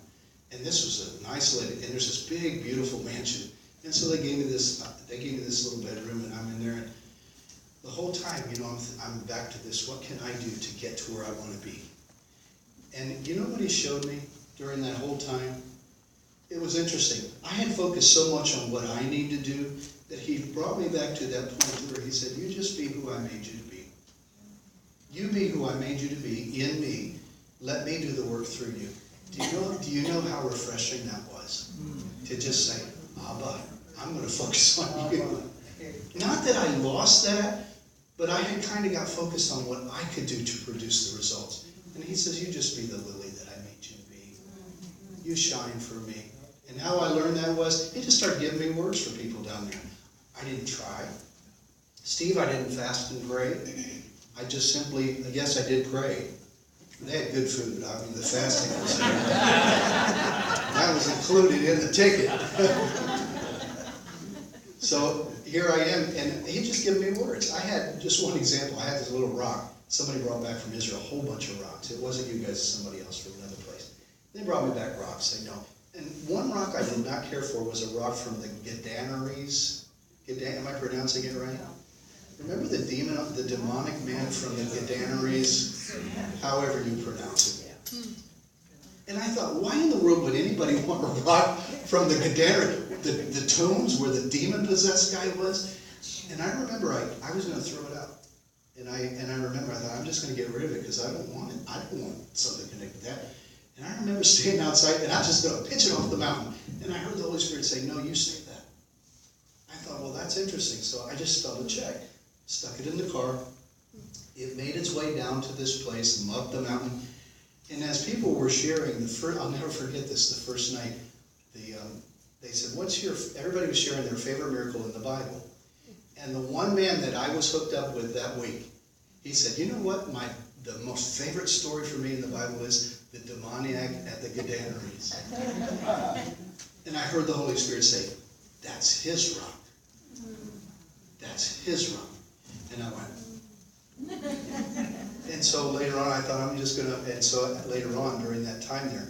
And this was an isolated, and there's this big, beautiful mansion. And so they gave me this little bedroom, and I'm in there. And the whole time, you know, I'm back to this, what can I do to get to where I want to be? And you know what he showed me during that whole time? It was interesting. I had focused so much on what I need to do that he brought me back to that point where he said, you just be who I made you to be. You be who I made you to be in me. Let me do the work through you. Do you know how refreshing that was? To just say, Abba, I'm going to focus on you. Not that I lost that, but I had kind of got focused on what I could do to produce the results. And he says, you just be the lily that I made you to be. You shine for me. And how I learned that was, he just started giving me words for people down there. I didn't try. Steve, I didn't fast and pray. I just simply, yes, I did pray. They had good food. I mean, the fasting was there. That was included in the ticket. So here I am, and he just gave me words. I had just one example. I had this little rock. Somebody brought back from Israel a whole bunch of rocks. It wasn't you guys, it was somebody else from another place. They brought me back rocks, they know. And one rock I did not care for was a rock from the Gadaneres. Am I pronouncing it right? Remember the demonic man from the Gadaneres? However you pronounce it. And I thought, why in the world would anybody want a rock from the Gadaneres, the tombs where the demon-possessed guy was? And I remember I was going to throw it out. And I remember I thought, I'm just going to get rid of it because I don't want it. I don't want something connected to that. And I remember standing outside, and I was just going to pitch it off the mountain. And I heard the Holy Spirit say, no, you say that. I thought, well, that's interesting. So I just spelled a check, stuck it in the car. It made its way down to this place, up the mountain. And as people were sharing, I'll never forget this, the first night, they said, everybody was sharing their favorite miracle in the Bible. And the one man that I was hooked up with that week, he said, you know what, the most favorite story for me in the Bible is the demoniac at the Gadaneres. And I heard the Holy Spirit say, that's his rock. That's his rock. And I went, and so later on I thought I'm just going to, and so later on during that time there,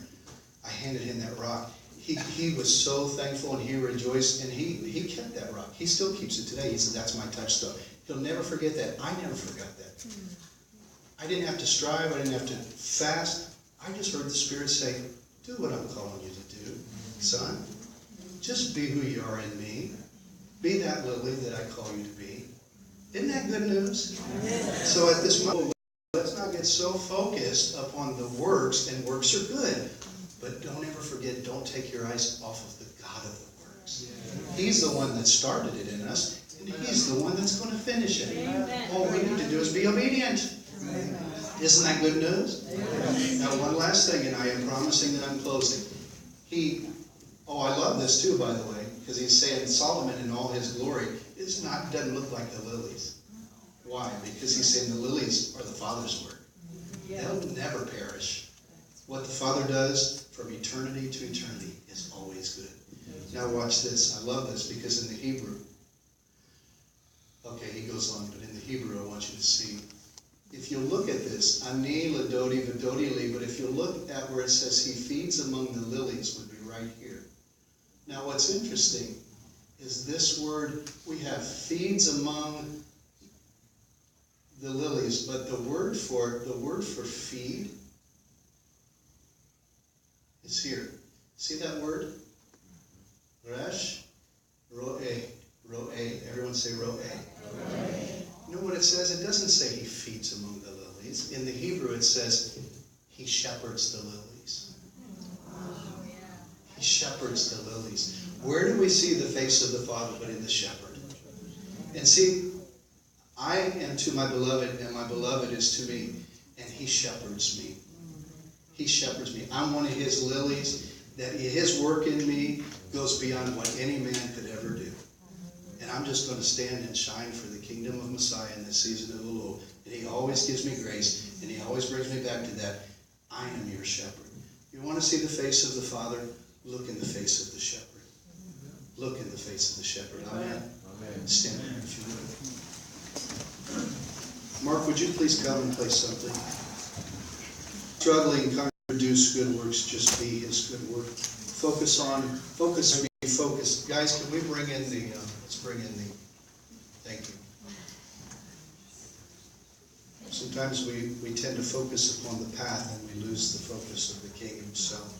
I handed him that rock. He was so thankful and he rejoiced, and he kept that rock. He still keeps it today. He said, that's my touchstone. He'll never forget that. I never forgot that. I didn't have to strive. I didn't have to fast. I just heard the Spirit say, do what I'm calling you to do, son. Just be who you are in me. Be that lily that I call you to be. Isn't that good news? So at this moment, let's not get so focused upon the works, and works are good. But don't ever forget, don't take your eyes off of the God of the works. He's the one that started it in us, and he's the one that's going to finish it. All we need to do is be obedient. Isn't that good news? Now, one last thing, and I am promising that I'm closing. I love this too, by the way, because he's saying Solomon in all his glory doesn't look like the lilies. Why? Because he's saying the lilies are the Father's work. They'll never perish. What the Father does from eternity to eternity is always good. Now watch this. I love this because in the Hebrew, okay, he goes on, but in the Hebrew I want you to see, if you look at this, ani ladodi vadodi li, but if you look at where it says he feeds among the lilies, would be right here. Now what's interesting is this word, we have feeds among the lilies, but the word for feed is here. See that word? Resh, roe, roe. Everyone say roe. You know what it says? It doesn't say he feeds among the lilies. In the Hebrew it says he shepherds the lilies. He shepherds the lilies. Where do we see the face of the Father but in the shepherd? And see, I am to my beloved, and my beloved is to me, and he shepherds me. He shepherds me. I'm one of his lilies, that his work in me goes beyond what any man could ever do. And I'm just going to stand and shine for the kingdom of Messiah in this season of the Lord. And he always gives me grace, and he always brings me back to that. I am your shepherd. You want to see the face of the Father? Look in the face of the shepherd. Look in the face of the shepherd. Amen. Stand if you would. Mark, would you please come and play something? Struggling, come produce good works, just be his good work. Focus, be focused. Guys, can we bring in let's bring in thank you. Sometimes we tend to focus upon the path and we lose the focus of the King himself.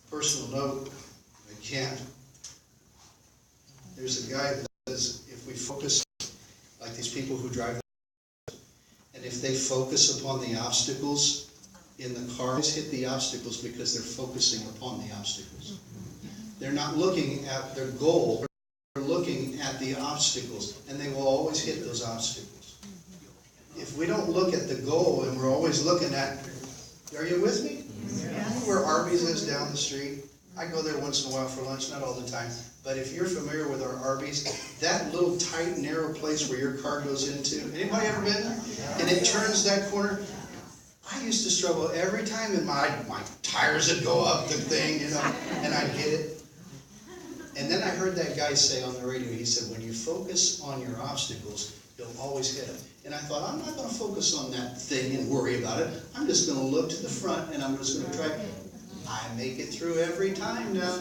Personal note, again, there's a guy that says if we focus like these people who drive, and if they focus upon the obstacles in the car, always hit the obstacles because they're focusing upon the obstacles. They're not looking at their goal, they're looking at the obstacles, and they will always hit those obstacles. If we don't look at the goal and we're always looking at, are you with me? Where Arby's is down the street. I go there once in a while for lunch, not all the time. But if you're familiar with our Arby's, that little tight, narrow place where your car goes into, anybody ever been there? And it turns that corner. I used to struggle every time, and my tires would go up the thing, and I'd hit it. And then I heard that guy say on the radio, he said, when you focus on your obstacles, you'll always hit them. And I thought, I'm not going to focus on that thing and worry about it. I'm just going to look to the front, and I'm just going to try. I make it through every time now.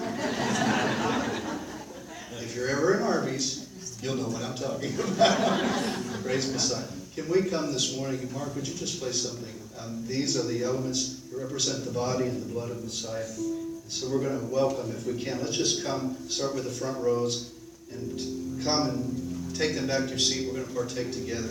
If you're ever in Arby's, you'll know what I'm talking about. Praise Messiah. Can we come this morning? Mark, would you just play something? These are the elements that represent the body and the blood of Messiah. And so we're going to welcome, if we can. Let's just come, start with the front rows, and come and take them back to your seat. We're going to partake together.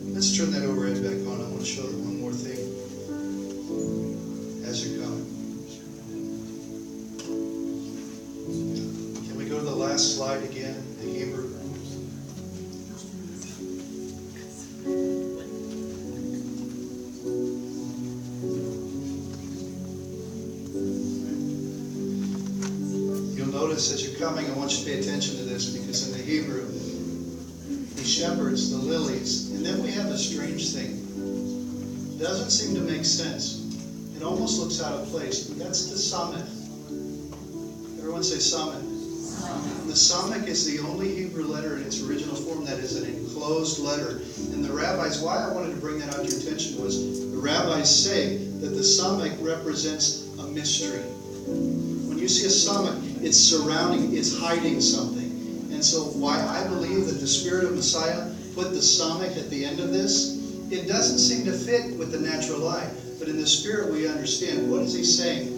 Let's turn that overhead back on. I want to show them one more thing as you're coming. Can we go to the last slide again, the Hebrew? You'll notice as you're coming, I want you to pay attention to this, because in the Hebrew, he shepherds the lilies. And then we have a strange thing. It doesn't seem to make sense. It almost looks out of place, but that's the samech. Everyone say samech. The samech is the only Hebrew letter in its original form that is an enclosed letter. And the rabbis, why I wanted to bring that out to your attention was the rabbis say that the samech represents a mystery. When you see a samech, it's surrounding, it's hiding something. And so why I believe that the Spirit of Messiah put the samech at the end of this, it doesn't seem to fit with the natural eye. But in the Spirit we understand. What is he saying?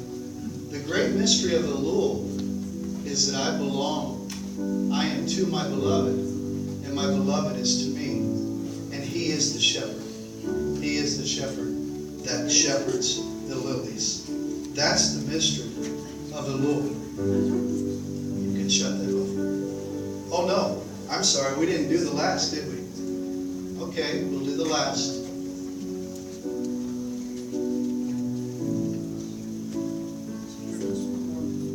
The great mystery of Elul is that I belong. I am to my beloved, and my beloved is to me. And he is the shepherd. He is the shepherd that shepherds the lilies. That's the mystery of Elul. You can shut that off. Oh no, I'm sorry, we didn't do the last, did we? Okay, we'll do the last.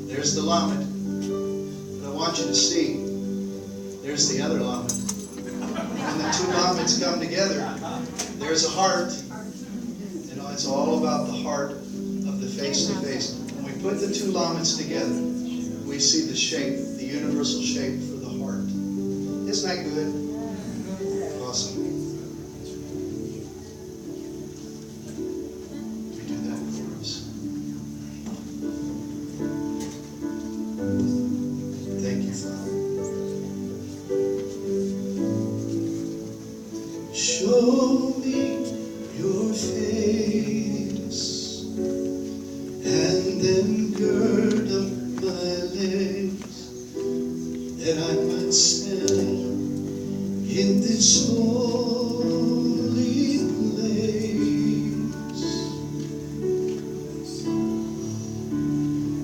There's the lamed. But I want you to see, there's the other lamed. When the two lameds come together, there's a heart. You know, it's all about the heart of the face-to-face. When we put the two lameds together, we see the shape, the universal shape for the heart. Isn't that good? Awesome. We do that for us. Thank you, Father. Show me your face and stand in this holy place.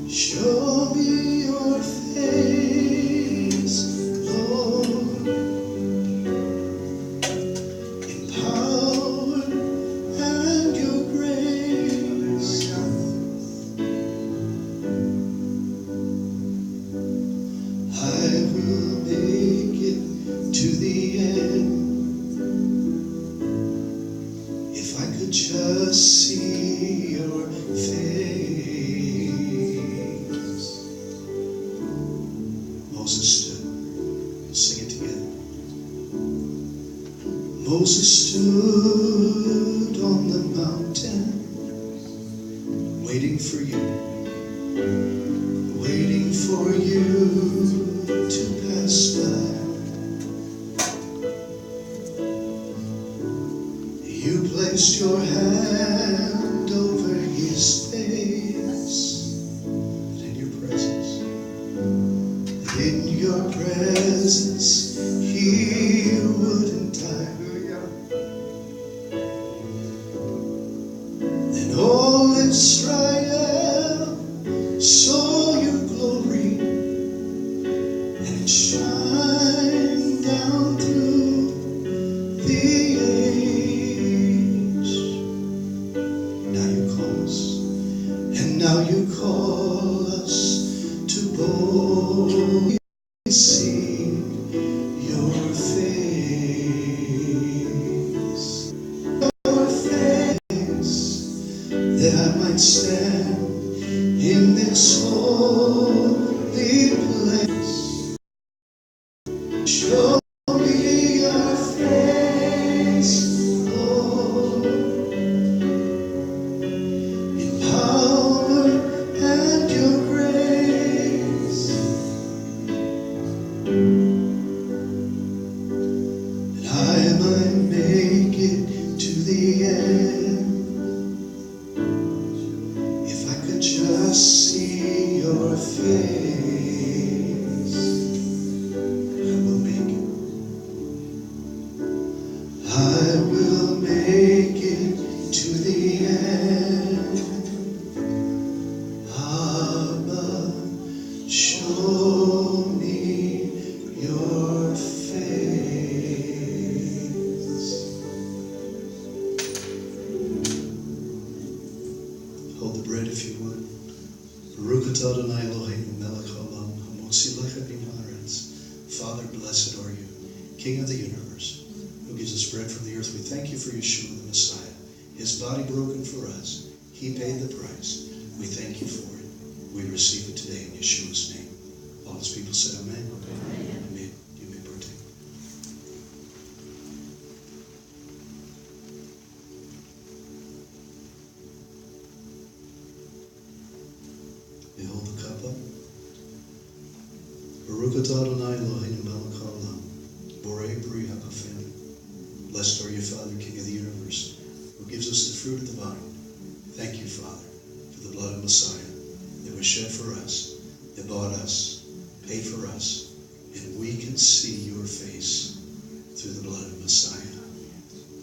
Show me your face, Lord, in power and your grace. I will make it to the end if I could just see your face. Moses stood. We'll sing it together. Moses stood on the mountain, waiting for you to pass by. You placed your hand over his face, and in your presence, he wouldn't die. Then all Israel saw your glory, and it shined down through the age. Now you call us, and now you call us to boldly see your face, that I might stand in this holy place. Show me your face, Lord, in power and your grace, that I might make it to the end. If I could just see your face, I will make it. I will make it to the end. Abba, show me your face. Hold the bread if you would. Baruch atah Adonai Eloheinu melech haolam hamotzi lechem min haaretz. Father, blessed are you, King of the universe, who gives us bread from the earth. We thank you for Yeshua the Messiah, his body broken for us. He paid the price. We thank you for it. We receive it today in Yeshua's name. All his people said amen. Amen. You may partake. We hold the cup up. Baruch atah Adonai Eloheinu melech haolam, borei b'ri ha'kafim. Blessed are you, Father, King of the universe, who gives us the fruit of the vine. Thank you, Father, for the blood of Messiah that was shed for us, that bought us, paid for us, and we can see your face through the blood of Messiah.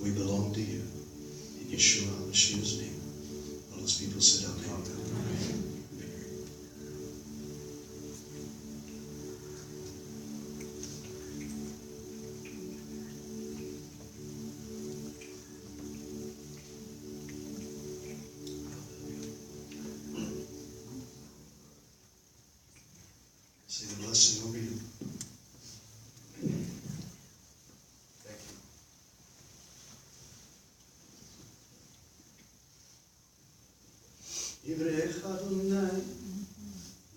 We belong to you. In Yeshua HaMashiach's name. All his people said amen. Say the blessing over you. Thank you. Yivrech Adonai,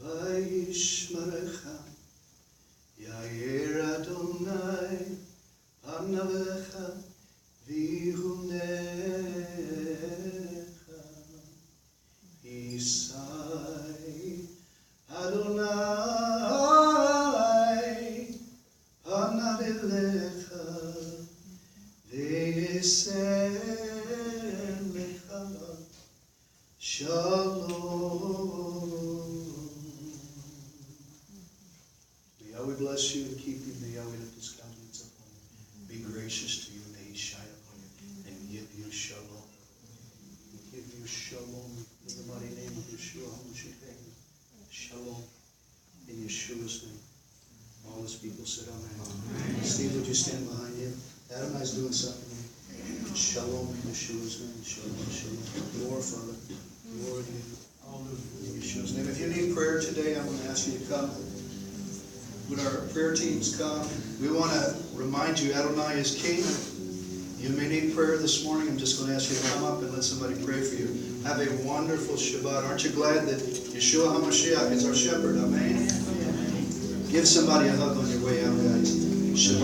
vayishmerecha, Yair Adonai, panavecha, vihunecha, Yisai Adonai, panavecha, ve'yesem lecha Shalom. Yahweh bless you and keep you. Shalom. In the mighty name of Yeshua HaMashiach. Shalom. In Yeshua's name. All his people said amen. Steve, would you stand behind him? Adonai's doing something. Shalom in Yeshua's name. Shalom, shalom. More, Father. More of you. In Yeshua's name. If you need prayer today, I'm going to ask you to come. When our prayer teams come, we want to remind you Adonai is King. You may need prayer this morning. I'm just going to ask you to come up and let somebody pray for you. Have a wonderful Shabbat. Aren't you glad that Yeshua HaMashiach is our shepherd? Amen? Give somebody a hug on your way out, guys. Shabbat.